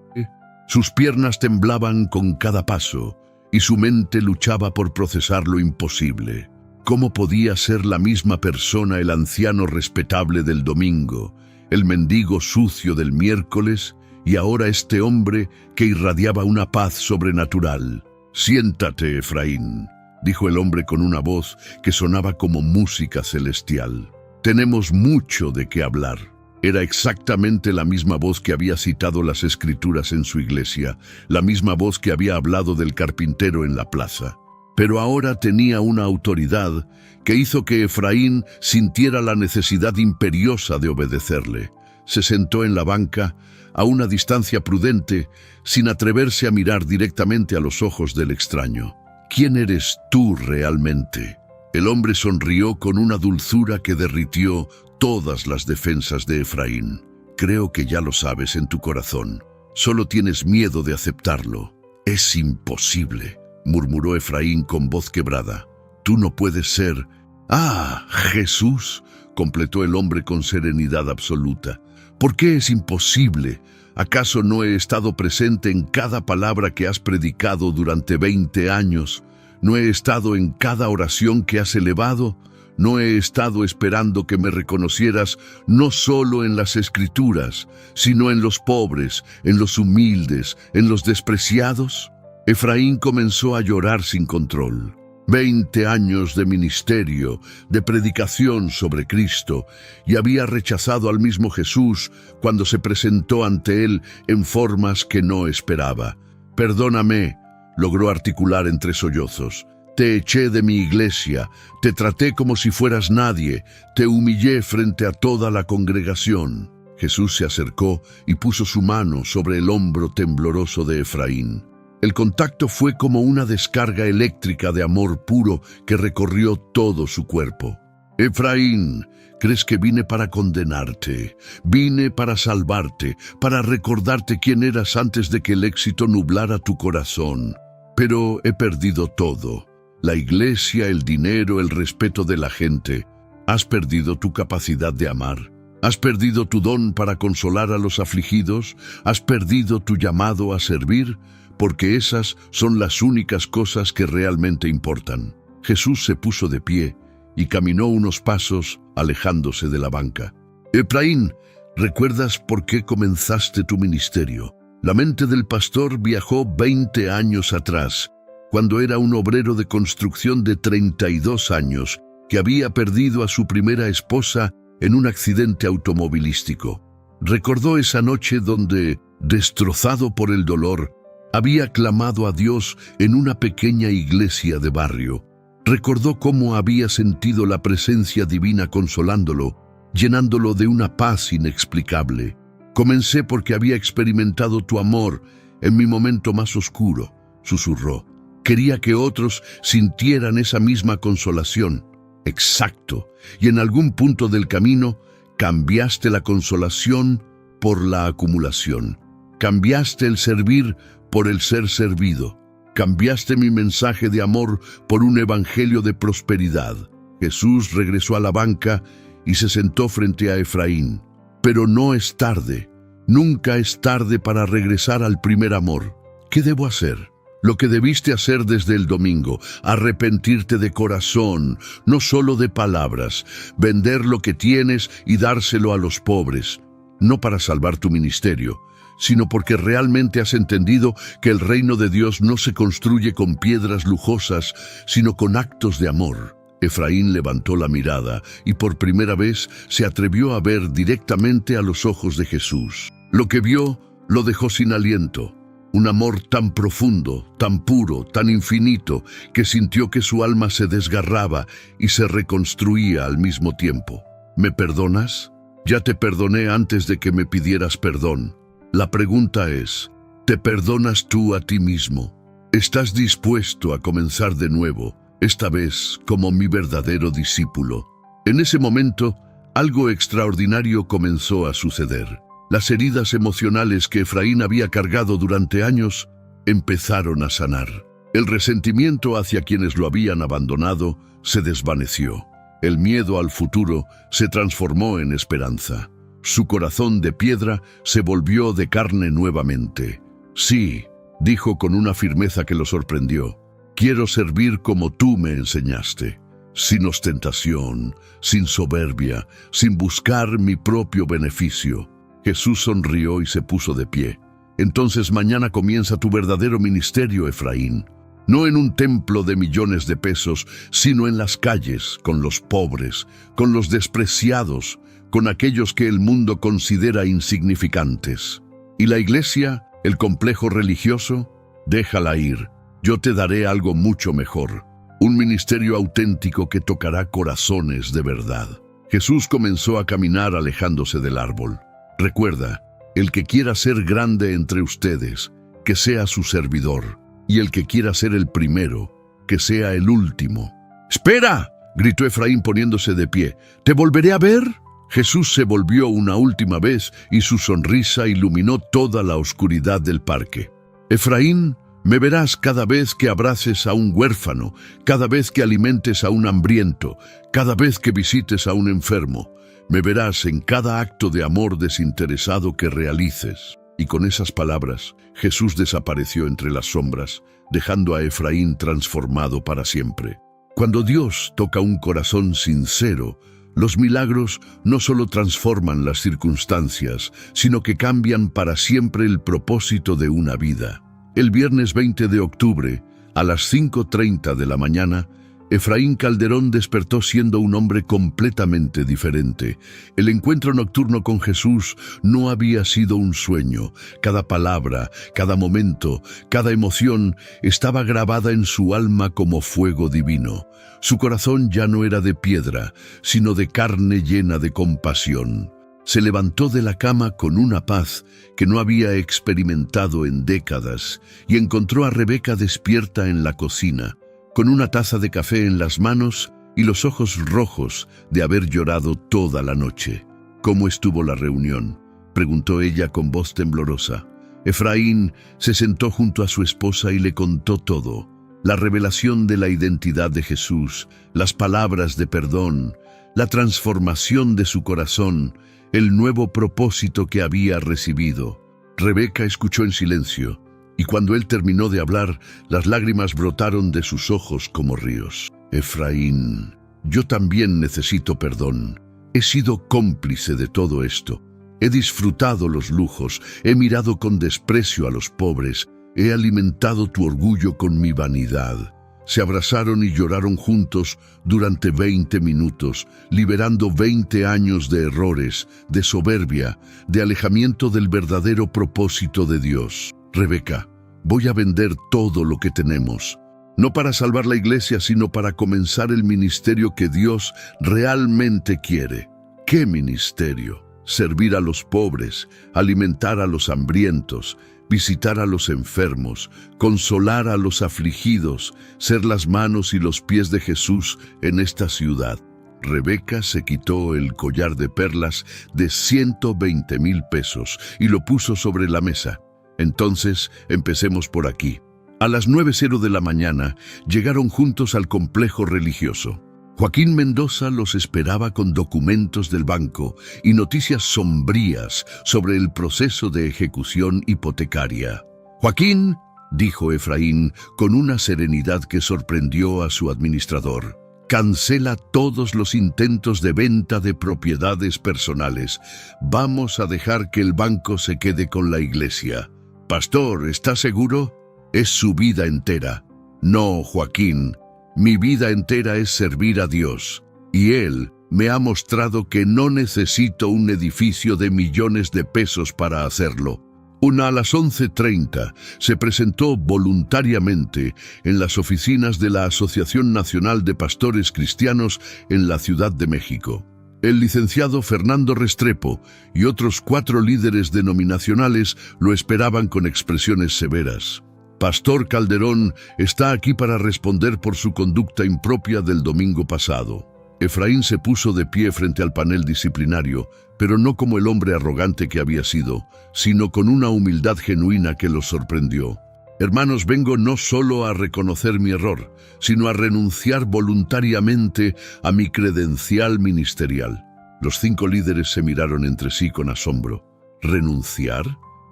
Sus piernas temblaban con cada paso y su mente luchaba por procesar lo imposible. ¿Cómo podía ser la misma persona el anciano respetable del domingo, el mendigo sucio del miércoles y ahora este hombre que irradiaba una paz sobrenatural? «Siéntate, Efraín», dijo el hombre con una voz que sonaba como música celestial. «Tenemos mucho de qué hablar». Era exactamente la misma voz que había citado las escrituras en su iglesia, la misma voz que había hablado del carpintero en la plaza. Pero ahora tenía una autoridad que hizo que Efraín sintiera la necesidad imperiosa de obedecerle. Se sentó en la banca, a una distancia prudente, sin atreverse a mirar directamente a los ojos del extraño. «¿Quién eres tú realmente?». El hombre sonrió con una dulzura que derritió todas las defensas de Efraín. «Creo que ya lo sabes en tu corazón. Solo tienes miedo de aceptarlo». «Es imposible», murmuró Efraín con voz quebrada. «Tú no puedes ser». «Ah, Jesús», completó el hombre con serenidad absoluta. «¿Por qué es imposible? ¿Acaso no he estado presente en cada palabra que has predicado durante 20 años? ¿No he estado en cada oración que has elevado? ¿No he estado esperando que me reconocieras no solo en las Escrituras, sino en los pobres, en los humildes, en los despreciados?» Efraín comenzó a llorar sin control. 20 años de ministerio, de predicación sobre Cristo, y había rechazado al mismo Jesús cuando se presentó ante él en formas que no esperaba. «Perdóname», logró articular entre sollozos. «Te eché de mi iglesia, te traté como si fueras nadie, te humillé frente a toda la congregación». Jesús se acercó y puso su mano sobre el hombro tembloroso de Efraín. El contacto fue como una descarga eléctrica de amor puro que recorrió todo su cuerpo. «Efraín, ¿crees que vine para condenarte? Vine para salvarte, para recordarte quién eras antes de que el éxito nublara tu corazón. Pero he perdido todo. La iglesia, el dinero, el respeto de la gente. ¿Has perdido tu capacidad de amar? ¿Has perdido tu don para consolar a los afligidos? ¿Has perdido tu llamado a servir? Porque esas son las únicas cosas que realmente importan». Jesús se puso de pie y caminó unos pasos alejándose de la banca. «Efraín, ¿recuerdas por qué comenzaste tu ministerio?» La mente del pastor viajó 20 años atrás, cuando era un obrero de construcción de 32 años que había perdido a su primera esposa en un accidente automovilístico. Recordó esa noche donde, destrozado por el dolor, había clamado a Dios en una pequeña iglesia de barrio. Recordó cómo había sentido la presencia divina consolándolo, llenándolo de una paz inexplicable. «Comencé porque había experimentado tu amor en mi momento más oscuro», susurró. «Quería que otros sintieran esa misma consolación». Exacto. Y en algún punto del camino cambiaste la consolación por la acumulación. Cambiaste el servir por el ser servido. Cambiaste mi mensaje de amor por un evangelio de prosperidad». Jesús regresó a la banca y se sentó frente a Efraín. «Pero no es tarde. Nunca es tarde para regresar al primer amor. ¿Qué debo hacer?» Lo que debiste hacer desde el domingo, arrepentirte de corazón, no solo de palabras, vender lo que tienes y dárselo a los pobres, no para salvar tu ministerio, sino porque realmente has entendido que el reino de Dios no se construye con piedras lujosas, sino con actos de amor. Efraín levantó la mirada y por primera vez se atrevió a ver directamente a los ojos de Jesús. Lo que vio lo dejó sin aliento. Un amor tan profundo, tan puro, tan infinito, que sintió que su alma se desgarraba y se reconstruía al mismo tiempo. «¿Me perdonas? Ya te perdoné antes de que me pidieras perdón. La pregunta es, ¿te perdonas tú a ti mismo? ¿Estás dispuesto a comenzar de nuevo, esta vez como mi verdadero discípulo?» En ese momento, algo extraordinario comenzó a suceder. Las heridas emocionales que Efraín había cargado durante años empezaron a sanar. El resentimiento hacia quienes lo habían abandonado se desvaneció. El miedo al futuro se transformó en esperanza. Su corazón de piedra se volvió de carne nuevamente. «Sí», dijo con una firmeza que lo sorprendió, «quiero servir como tú me enseñaste, sin ostentación, sin soberbia, sin buscar mi propio beneficio». Jesús sonrió y se puso de pie. «Entonces mañana comienza tu verdadero ministerio, Efraín. No en un templo de millones de pesos, sino en las calles, con los pobres, con los despreciados, con aquellos que el mundo considera insignificantes. Y la iglesia, el complejo religioso, déjala ir. Yo te daré algo mucho mejor, un ministerio auténtico que tocará corazones de verdad». Jesús comenzó a caminar alejándose del árbol. «Recuerda, el que quiera ser grande entre ustedes, que sea su servidor, y el que quiera ser el primero, que sea el último». «¡Espera!», gritó Efraín poniéndose de pie. «¿Te volveré a ver?». Jesús se volvió una última vez y su sonrisa iluminó toda la oscuridad del parque. «Efraín, me verás cada vez que abraces a un huérfano, cada vez que alimentes a un hambriento, cada vez que visites a un enfermo. Me verás en cada acto de amor desinteresado que realices». Y con esas palabras, Jesús desapareció entre las sombras, dejando a Efraín transformado para siempre. Cuando Dios toca un corazón sincero, los milagros no solo transforman las circunstancias, sino que cambian para siempre el propósito de una vida. El viernes 20 de octubre, a las 5:30 de la mañana, Efraín Calderón despertó siendo un hombre completamente diferente. El encuentro nocturno con Jesús no había sido un sueño. Cada palabra, cada momento, cada emoción estaba grabada en su alma como fuego divino. Su corazón ya no era de piedra, sino de carne llena de compasión. Se levantó de la cama con una paz que no había experimentado en décadas y encontró a Rebeca despierta en la cocina, con una taza de café en las manos y los ojos rojos de haber llorado toda la noche. ¿Cómo estuvo la reunión?, preguntó ella con voz temblorosa. Efraín se sentó junto a su esposa y le contó todo: la revelación de la identidad de Jesús, las palabras de perdón, la transformación de su corazón, el nuevo propósito que había recibido. Rebeca escuchó en silencio, y cuando él terminó de hablar, las lágrimas brotaron de sus ojos como ríos. Efraín, yo también necesito perdón. He sido cómplice de todo esto. He disfrutado los lujos, he mirado con desprecio a los pobres, he alimentado tu orgullo con mi vanidad. Se abrazaron y lloraron juntos durante 20 minutos, liberando 20 años de errores, de soberbia, de alejamiento del verdadero propósito de Dios. Rebeca, voy a vender todo lo que tenemos, no para salvar la iglesia, sino para comenzar el ministerio que Dios realmente quiere. ¿Qué ministerio? Servir a los pobres, alimentar a los hambrientos, visitar a los enfermos, consolar a los afligidos, ser las manos y los pies de Jesús en esta ciudad. Rebeca se quitó el collar de perlas de 120,000 pesos y lo puso sobre la mesa. Entonces, empecemos por aquí. A las 9:00 de la mañana, llegaron juntos al complejo religioso. Joaquín Mendoza los esperaba con documentos del banco y noticias sombrías sobre el proceso de ejecución hipotecaria. «Joaquín», dijo Efraín con una serenidad que sorprendió a su administrador, «cancela todos los intentos de venta de propiedades personales. Vamos a dejar que el banco se quede con la iglesia». «Pastor, ¿está seguro? Es su vida entera». «No, Joaquín. Mi vida entera es servir a Dios, y Él me ha mostrado que no necesito un edificio de millones de pesos para hacerlo». A las 11:30 se presentó voluntariamente en las oficinas de la Asociación Nacional de Pastores Cristianos en la Ciudad de México. El licenciado Fernando Restrepo y otros 4 líderes denominacionales lo esperaban con expresiones severas. «Pastor Calderón está aquí para responder por su conducta impropia del domingo pasado». Efraín se puso de pie frente al panel disciplinario, pero no como el hombre arrogante que había sido, sino con una humildad genuina que los sorprendió. «Hermanos, vengo no solo a reconocer mi error, sino a renunciar voluntariamente a mi credencial ministerial». Los 5 líderes se miraron entre sí con asombro. «¿Renunciar?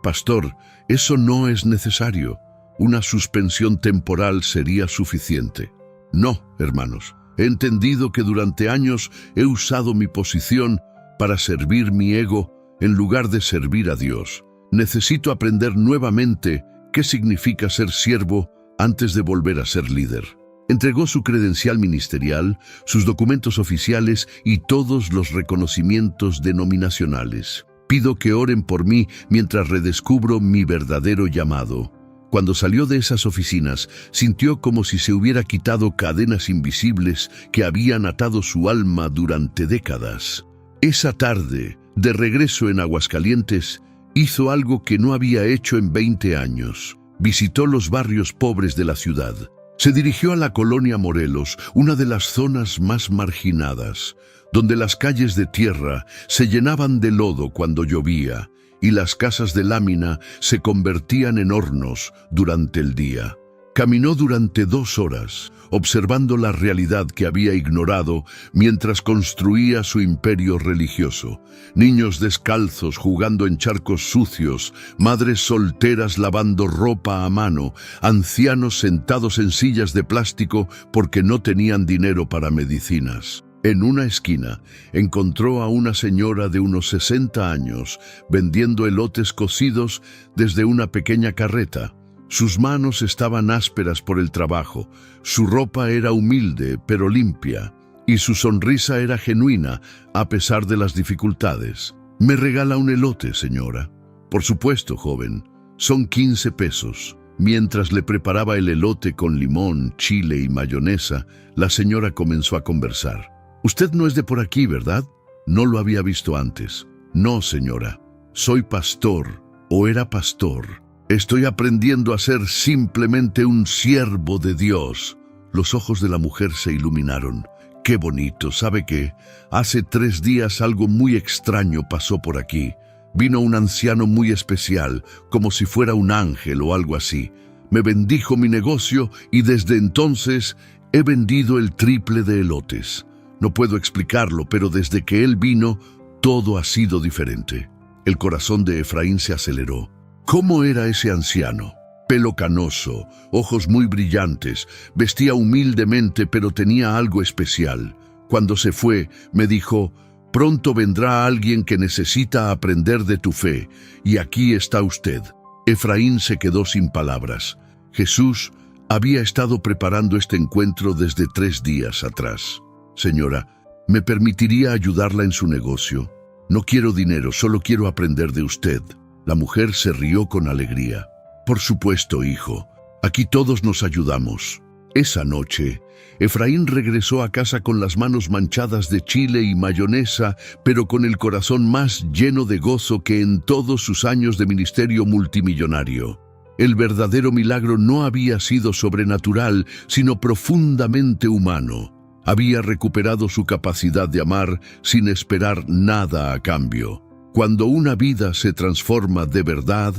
Pastor, eso no es necesario. Una suspensión temporal sería suficiente». «No, hermanos. He entendido que durante años he usado mi posición para servir mi ego en lugar de servir a Dios. Necesito aprender nuevamente qué significa ser siervo antes de volver a ser líder». Entregó su credencial ministerial, sus documentos oficiales y todos los reconocimientos denominacionales. «Pido que oren por mí mientras redescubro mi verdadero llamado». Cuando salió de esas oficinas, sintió como si se hubiera quitado cadenas invisibles que habían atado su alma durante décadas. Esa tarde, de regreso en Aguascalientes, hizo algo que no había hecho en 20 años. Visitó los barrios pobres de la ciudad. Se dirigió a la colonia Morelos, una de las zonas más marginadas, donde las calles de tierra se llenaban de lodo cuando llovía, y las casas de lámina se convertían en hornos durante el día. Caminó durante 2 horas, observando la realidad que había ignorado mientras construía su imperio religioso. Niños descalzos jugando en charcos sucios, madres solteras lavando ropa a mano, ancianos sentados en sillas de plástico porque no tenían dinero para medicinas. En una esquina, encontró a una señora de unos 60 años vendiendo elotes cocidos desde una pequeña carreta. Sus manos estaban ásperas por el trabajo, su ropa era humilde pero limpia, y su sonrisa era genuina a pesar de las dificultades. «¿Me regala un elote, señora?» «Por supuesto, joven. Son 15 pesos». Mientras le preparaba el elote con limón, chile y mayonesa, la señora comenzó a conversar. «Usted no es de por aquí, ¿verdad?» «No lo había visto antes». «No, señora. Soy pastor, o era pastor. Estoy aprendiendo a ser simplemente un siervo de Dios». Los ojos de la mujer se iluminaron. «Qué bonito. ¿Sabe qué? Hace 3 días algo muy extraño pasó por aquí. Vino un anciano muy especial, como si fuera un ángel o algo así. Me bendijo mi negocio y desde entonces he vendido el triple de elotes. No puedo explicarlo, pero desde que él vino, todo ha sido diferente». El corazón de Efraín se aceleró. ¿Cómo era ese anciano? Pelo canoso, ojos muy brillantes, vestía humildemente, pero tenía algo especial. Cuando se fue, me dijo: «Pronto vendrá alguien que necesita aprender de tu fe, y aquí está usted». Efraín se quedó sin palabras. Jesús había estado preparando este encuentro desde 3 días atrás. «Señora, ¿me permitiría ayudarla en su negocio? No quiero dinero, solo quiero aprender de usted». La mujer se rió con alegría. «Por supuesto, hijo. Aquí todos nos ayudamos». Esa noche, Efraín regresó a casa con las manos manchadas de chile y mayonesa, pero con el corazón más lleno de gozo que en todos sus años de ministerio multimillonario. El verdadero milagro no había sido sobrenatural, sino profundamente humano. Había recuperado su capacidad de amar sin esperar nada a cambio. Cuando una vida se transforma de verdad,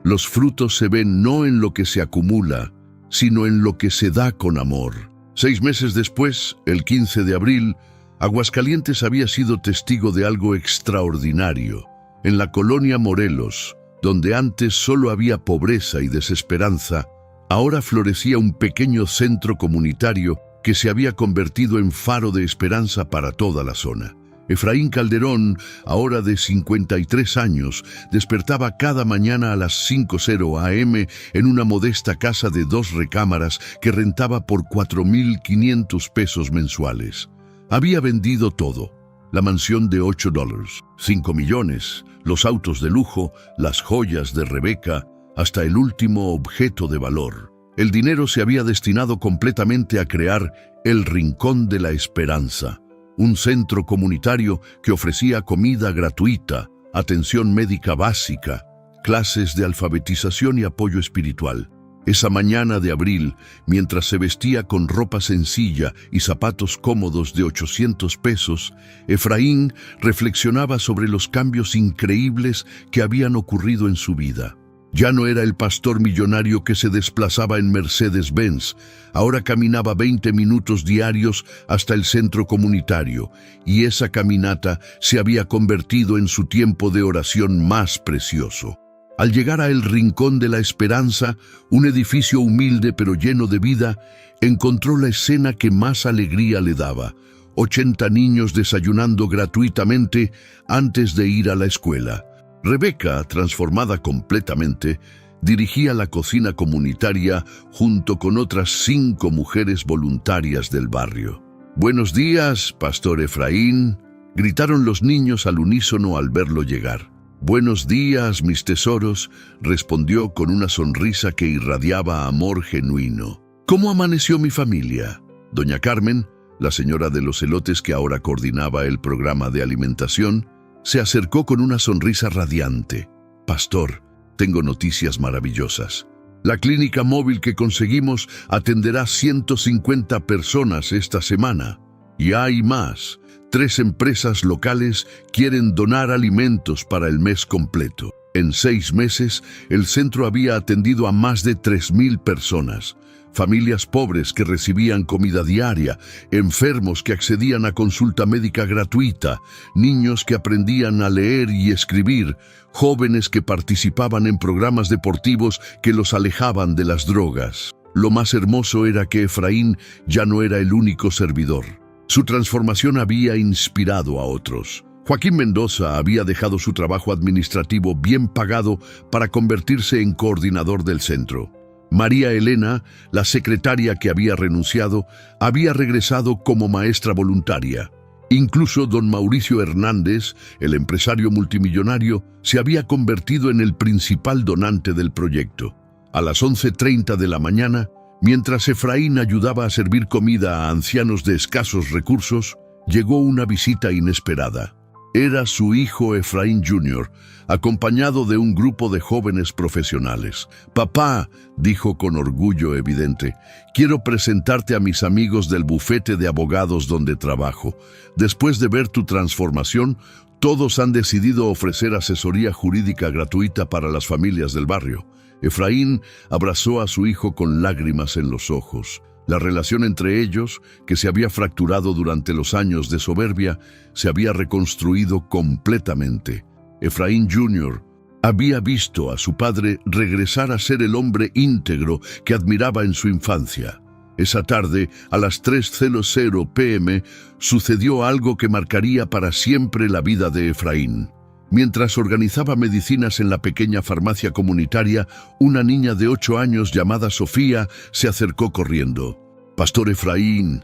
los frutos se ven no en lo que se acumula, sino en lo que se da con amor. 6 meses después, el 15 de abril, Aguascalientes había sido testigo de algo extraordinario. En la colonia Morelos, donde antes solo había pobreza y desesperanza, ahora florecía un pequeño centro comunitario que se había convertido en faro de esperanza para toda la zona. Efraín Calderón, ahora de 53 años, despertaba cada mañana a las 5:00 a.m. en una modesta casa de 2 recámaras que rentaba por $4,500 pesos mensuales. Había vendido todo: la mansión de $8, 5 millones, los autos de lujo, las joyas de Rebeca, hasta el último objeto de valor. El dinero se había destinado completamente a crear el Rincón de la Esperanza, un centro comunitario que ofrecía comida gratuita, atención médica básica, clases de alfabetización y apoyo espiritual. Esa mañana de abril, mientras se vestía con ropa sencilla y zapatos cómodos de 800 pesos, Efraín reflexionaba sobre los cambios increíbles que habían ocurrido en su vida. Ya no era el pastor millonario que se desplazaba en Mercedes-Benz. Ahora caminaba 20 minutos diarios hasta el centro comunitario, y esa caminata se había convertido en su tiempo de oración más precioso. Al llegar a el Rincón de la Esperanza, un edificio humilde pero lleno de vida, encontró la escena que más alegría le daba: 80 niños desayunando gratuitamente antes de ir a la escuela. Rebeca, transformada completamente, dirigía la cocina comunitaria junto con otras 5 mujeres voluntarias del barrio. «Buenos días, Pastor Efraín», gritaron los niños al unísono al verlo llegar. «Buenos días, mis tesoros», respondió con una sonrisa que irradiaba amor genuino. «¿Cómo amaneció mi familia?» Doña Carmen, la señora de los elotes que ahora coordinaba el programa de alimentación, se acercó con una sonrisa radiante. «Pastor, tengo noticias maravillosas. La clínica móvil que conseguimos atenderá 150 personas esta semana. Y hay más. 3 empresas locales quieren donar alimentos para el mes completo. En 6 meses, el centro había atendido a más de 3,000 personas. Familias pobres que recibían comida diaria, enfermos que accedían a consulta médica gratuita, niños que aprendían a leer y escribir, jóvenes que participaban en programas deportivos que los alejaban de las drogas. Lo más hermoso era que Efraín ya no era el único servidor. Su transformación había inspirado a otros. Joaquín Mendoza había dejado su trabajo administrativo bien pagado para convertirse en coordinador del centro. María Elena, la secretaria que había renunciado, había regresado como maestra voluntaria. Incluso don Mauricio Hernández, el empresario multimillonario, se había convertido en el principal donante del proyecto. A las 11:30 de la mañana, mientras Efraín ayudaba a servir comida a ancianos de escasos recursos, llegó una visita inesperada. Era su hijo Efraín Jr., acompañado de un grupo de jóvenes profesionales. «Papá», dijo con orgullo evidente, «quiero presentarte a mis amigos del bufete de abogados donde trabajo. Después de ver tu transformación, todos han decidido ofrecer asesoría jurídica gratuita para las familias del barrio». Efraín abrazó a su hijo con lágrimas en los ojos. La relación entre ellos, que se había fracturado durante los años de soberbia, se había reconstruido completamente. Efraín Jr. había visto a su padre regresar a ser el hombre íntegro que admiraba en su infancia. Esa tarde, a las 3:00 p.m., sucedió algo que marcaría para siempre la vida de Efraín. Mientras organizaba medicinas en la pequeña farmacia comunitaria, una niña de 8 años llamada Sofía se acercó corriendo. Pastor Efraín,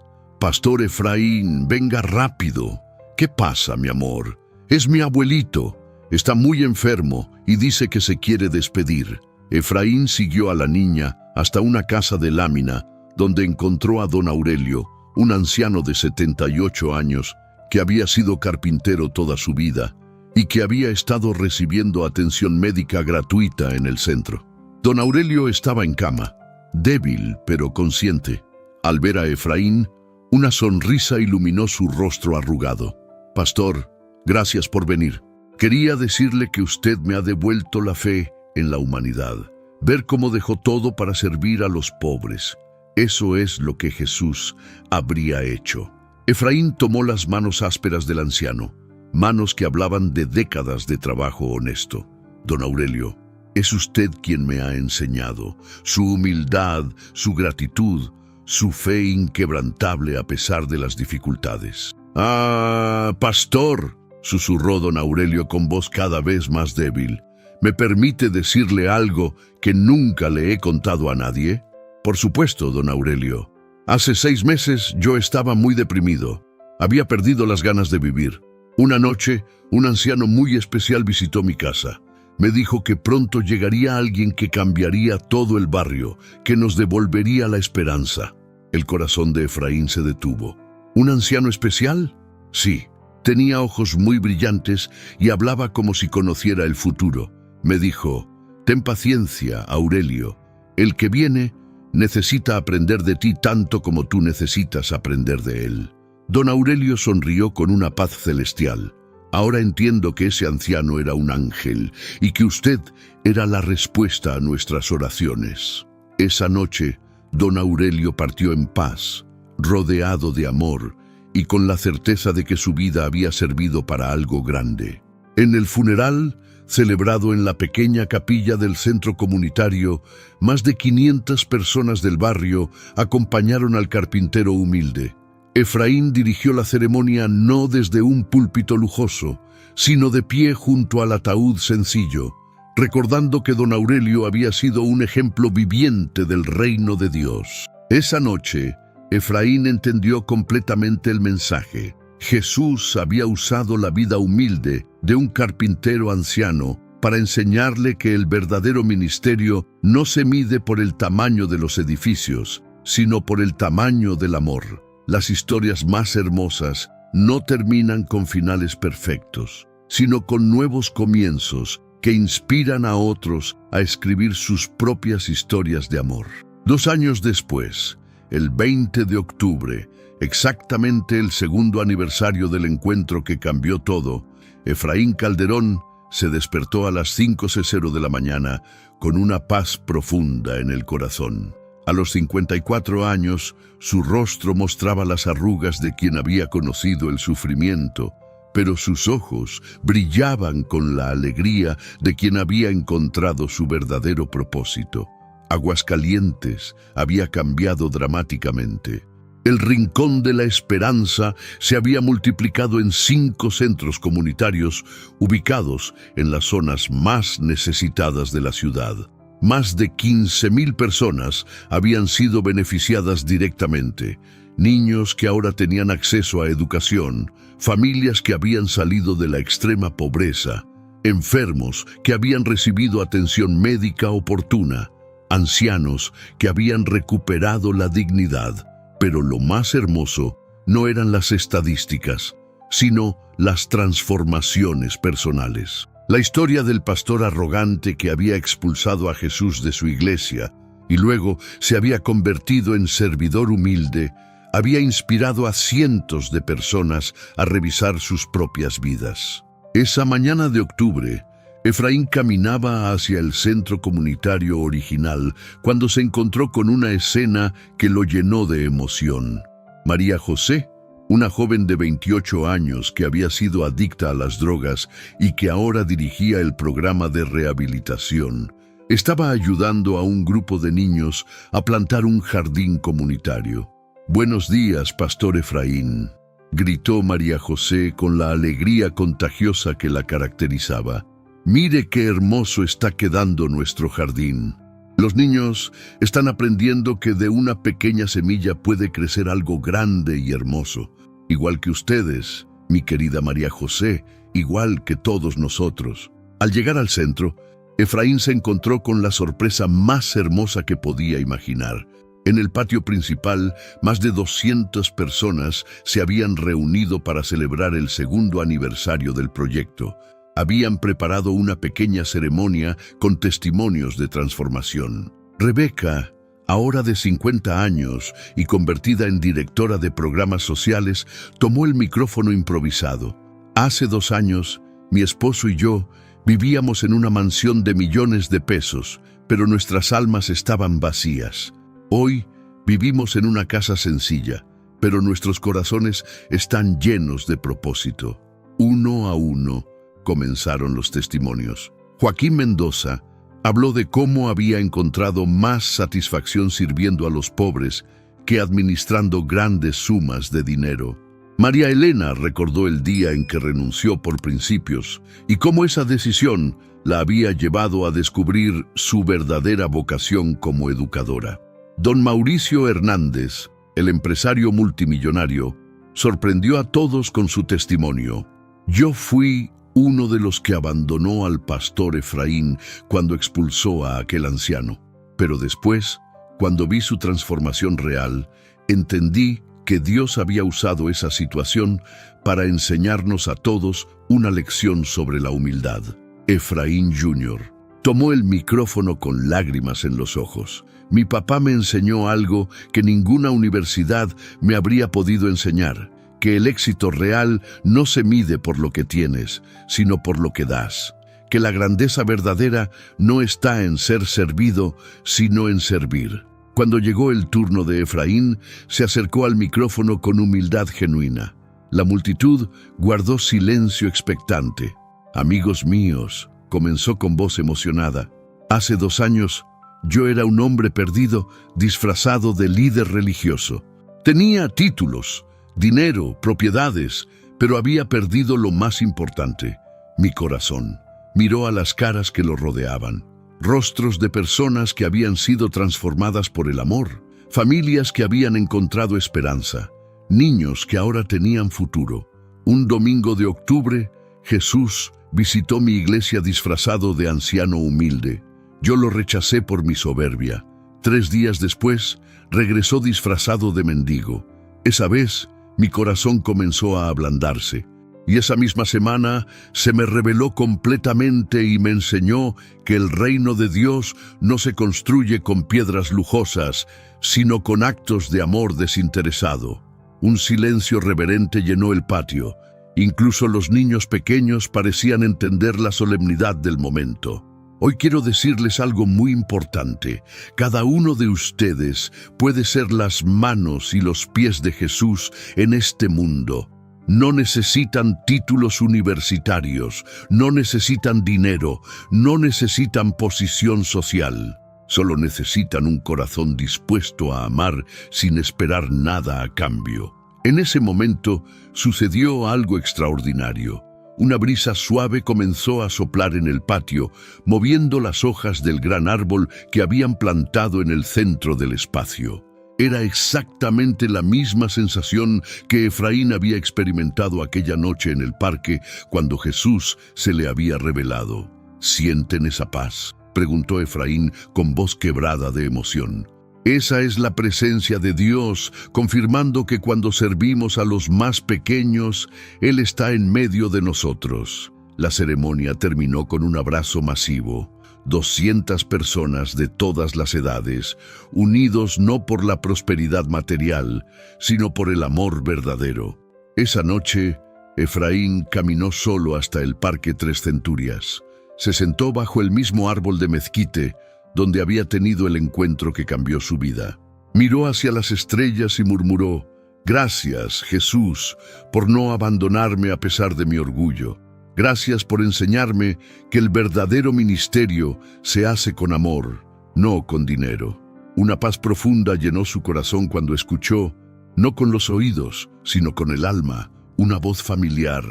venga rápido». «¿Qué pasa, mi amor?» «Es mi abuelito. Está muy enfermo y dice que se quiere despedir». Efraín siguió a la niña hasta una casa de lámina, donde encontró a don Aurelio, un anciano de 78 años, que había sido carpintero toda su vida y que había estado recibiendo atención médica gratuita en el centro. Don Aurelio estaba en cama, débil pero consciente. Al ver a Efraín, una sonrisa iluminó su rostro arrugado. «Pastor, gracias por venir. Quería decirle que usted me ha devuelto la fe en la humanidad. Ver cómo dejó todo para servir a los pobres. Eso es lo que Jesús habría hecho». Efraín tomó las manos ásperas del anciano, manos que hablaban de décadas de trabajo honesto. «Don Aurelio, es usted quien me ha enseñado. Su humildad, su gratitud, su fe inquebrantable a pesar de las dificultades». «Ah, pastor», susurró don Aurelio con voz cada vez más débil, «¿me permite decirle algo que nunca le he contado a nadie?» «Por supuesto, don Aurelio. Hace 6 meses yo estaba muy deprimido. Había perdido las ganas de vivir. Una noche, un anciano muy especial visitó mi casa. Me dijo que pronto llegaría alguien que cambiaría todo el barrio, que nos devolvería la esperanza». El corazón de Efraín se detuvo. ¿Un anciano especial? Sí. Tenía ojos muy brillantes y hablaba como si conociera el futuro. Me dijo: «Ten paciencia, Aurelio. El que viene necesita aprender de ti tanto como tú necesitas aprender de él». Don Aurelio sonrió con una paz celestial. «Ahora entiendo que ese anciano era un ángel y que usted era la respuesta a nuestras oraciones». Esa noche, don Aurelio partió en paz, rodeado de amor y con la certeza de que su vida había servido para algo grande. En el funeral, celebrado en la pequeña capilla del centro comunitario, más de 500 personas del barrio acompañaron al carpintero humilde. Efraín dirigió la ceremonia no desde un púlpito lujoso, sino de pie junto al ataúd sencillo, recordando que don Aurelio había sido un ejemplo viviente del reino de Dios. Esa noche, Efraín entendió completamente el mensaje. Jesús había usado la vida humilde de un carpintero anciano para enseñarle que el verdadero ministerio no se mide por el tamaño de los edificios, sino por el tamaño del amor. Las historias más hermosas no terminan con finales perfectos, sino con nuevos comienzos que inspiran a otros a escribir sus propias historias de amor. 2 años después, el 20 de octubre, exactamente el 2º aniversario del encuentro que cambió todo, Efraín Calderón se despertó a las 5:00 de la mañana con una paz profunda en el corazón. A los 54 años, su rostro mostraba las arrugas de quien había conocido el sufrimiento, pero sus ojos brillaban con la alegría de quien había encontrado su verdadero propósito. Aguascalientes había cambiado dramáticamente. El Rincón de la Esperanza se había multiplicado en 5 centros comunitarios ubicados en las zonas más necesitadas de la ciudad. Más de 15.000 personas habían sido beneficiadas directamente. Niños que ahora tenían acceso a educación, familias que habían salido de la extrema pobreza, enfermos que habían recibido atención médica oportuna, ancianos que habían recuperado la dignidad. Pero lo más hermoso no eran las estadísticas, sino las transformaciones personales. La historia del pastor arrogante que había expulsado a Jesús de su iglesia y luego se había convertido en servidor humilde, había inspirado a cientos de personas a revisar sus propias vidas. Esa mañana de octubre, Efraín caminaba hacia el centro comunitario original cuando se encontró con una escena que lo llenó de emoción. María José, una joven de 28 años que había sido adicta a las drogas y que ahora dirigía el programa de rehabilitación, estaba ayudando a un grupo de niños a plantar un jardín comunitario. «Buenos días, Pastor Efraín», gritó María José con la alegría contagiosa que la caracterizaba. «Mire qué hermoso está quedando nuestro jardín. Los niños están aprendiendo que de una pequeña semilla puede crecer algo grande y hermoso, igual que ustedes, mi querida María José, igual que todos nosotros». Al llegar al centro, Efraín se encontró con la sorpresa más hermosa que podía imaginar. En el patio principal, más de 200 personas se habían reunido para celebrar el segundo aniversario del proyecto. Habían preparado una pequeña ceremonia con testimonios de transformación. Rebeca, ahora de 50 años y convertida en directora de programas sociales, tomó el micrófono improvisado. «Hace 2 años, mi esposo y yo vivíamos en una mansión de millones de pesos, pero nuestras almas estaban vacías. Hoy vivimos en una casa sencilla, pero nuestros corazones están llenos de propósito». Uno a uno comenzaron los testimonios. Joaquín Mendoza habló de cómo había encontrado más satisfacción sirviendo a los pobres que administrando grandes sumas de dinero. María Elena recordó el día en que renunció por principios y cómo esa decisión la había llevado a descubrir su verdadera vocación como educadora. Don Mauricio Hernández, el empresario multimillonario, sorprendió a todos con su testimonio. «Yo fui uno de los que abandonó al pastor Efraín cuando expulsó a aquel anciano. Pero después, cuando vi su transformación real, entendí que Dios había usado esa situación para enseñarnos a todos una lección sobre la humildad». Efraín Jr. tomó el micrófono con lágrimas en los ojos. «Mi papá me enseñó algo que ninguna universidad me habría podido enseñar, que el éxito real no se mide por lo que tienes, sino por lo que das. Que la grandeza verdadera no está en ser servido, sino en servir». Cuando llegó el turno de Efraín, se acercó al micrófono con humildad genuina. La multitud guardó silencio expectante. «Amigos míos», comenzó con voz emocionada, «hace 2 años yo era un hombre perdido disfrazado de líder religioso. Tenía títulos, dinero, propiedades, pero había perdido lo más importante, mi corazón». Miró a las caras que lo rodeaban. Rostros de personas que habían sido transformadas por el amor, familias que habían encontrado esperanza, niños que ahora tenían futuro. Un domingo de octubre, Jesús visitó mi iglesia disfrazado de anciano humilde. Yo lo rechacé por mi soberbia. 3 días después, regresó disfrazado de mendigo. Esa vez, mi corazón comenzó a ablandarse. Y esa misma semana se me reveló completamente y me enseñó que el reino de Dios no se construye con piedras lujosas, sino con actos de amor desinteresado. Un silencio reverente llenó el patio. Incluso los niños pequeños parecían entender la solemnidad del momento. Hoy quiero decirles algo muy importante. Cada uno de ustedes puede ser las manos y los pies de Jesús en este mundo. No necesitan títulos universitarios, no necesitan dinero, no necesitan posición social. Solo necesitan un corazón dispuesto a amar sin esperar nada a cambio. En ese momento sucedió algo extraordinario. una brisa suave comenzó a soplar en el patio, moviendo las hojas del gran árbol que habían plantado en el centro del espacio. Era exactamente la misma sensación que Efraín había experimentado aquella noche en el parque cuando Jesús se le había revelado. ¿Sienten esa paz?, preguntó Efraín con voz quebrada de emoción. Esa es la presencia de Dios, confirmando que cuando servimos a los más pequeños, Él está en medio de nosotros. La ceremonia terminó con un abrazo masivo. 200 personas de todas las edades, unidos no por la prosperidad material, sino por el amor verdadero. Esa noche, Efraín caminó solo hasta el Parque Tres Centurias. Se sentó bajo el mismo árbol de mezquite, donde había tenido el encuentro que cambió su vida. Miró hacia las estrellas y murmuró: «Gracias, Jesús, por no abandonarme a pesar de mi orgullo. Gracias por enseñarme que el verdadero ministerio se hace con amor, no con dinero». Una paz profunda llenó su corazón cuando escuchó, no con los oídos, sino con el alma, una voz familiar: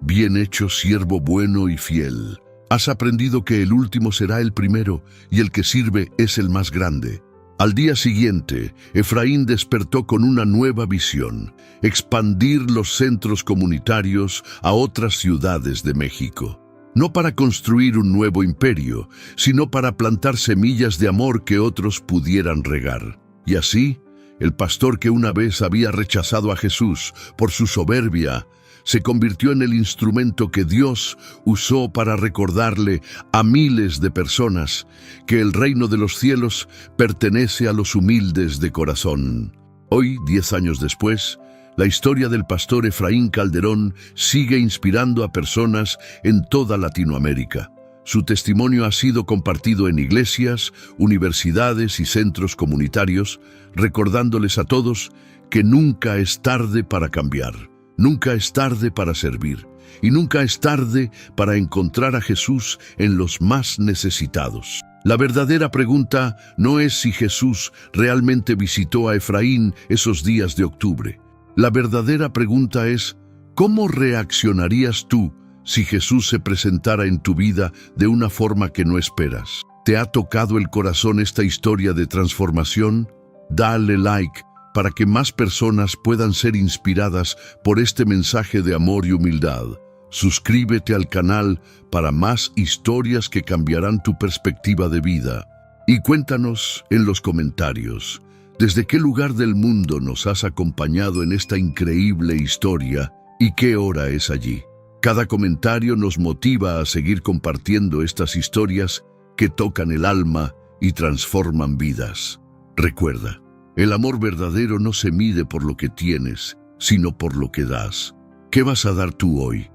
«Bien hecho, siervo bueno y fiel. Has aprendido que el último será el primero y el que sirve es el más grande». Al día siguiente, Efraín despertó con una nueva visión: expandir los centros comunitarios a otras ciudades de México. No para construir un nuevo imperio, sino para plantar semillas de amor que otros pudieran regar. Y así, el pastor que una vez había rechazado a Jesús por su soberbia, se convirtió en el instrumento que Dios usó para recordarle a miles de personas que el reino de los cielos pertenece a los humildes de corazón. Hoy, 10 años después, la historia del pastor Efraín Calderón sigue inspirando a personas en toda Latinoamérica. Su testimonio ha sido compartido en iglesias, universidades y centros comunitarios, recordándoles a todos que nunca es tarde para cambiar. Nunca es tarde para servir, y nunca es tarde para encontrar a Jesús en los más necesitados. La verdadera pregunta no es si Jesús realmente visitó a Efraín esos días de octubre. La verdadera pregunta es: ¿cómo reaccionarías tú si Jesús se presentara en tu vida de una forma que no esperas? ¿Te ha tocado el corazón esta historia de transformación? Dale like para que más personas puedan ser inspiradas por este mensaje de amor y humildad. Suscríbete al canal para más historias que cambiarán tu perspectiva de vida. Y cuéntanos en los comentarios, ¿desde qué lugar del mundo nos has acompañado en esta increíble historia y qué hora es allí? Cada comentario nos motiva a seguir compartiendo estas historias que tocan el alma y transforman vidas. Recuerda, el amor verdadero no se mide por lo que tienes, sino por lo que das. ¿Qué vas a dar tú hoy?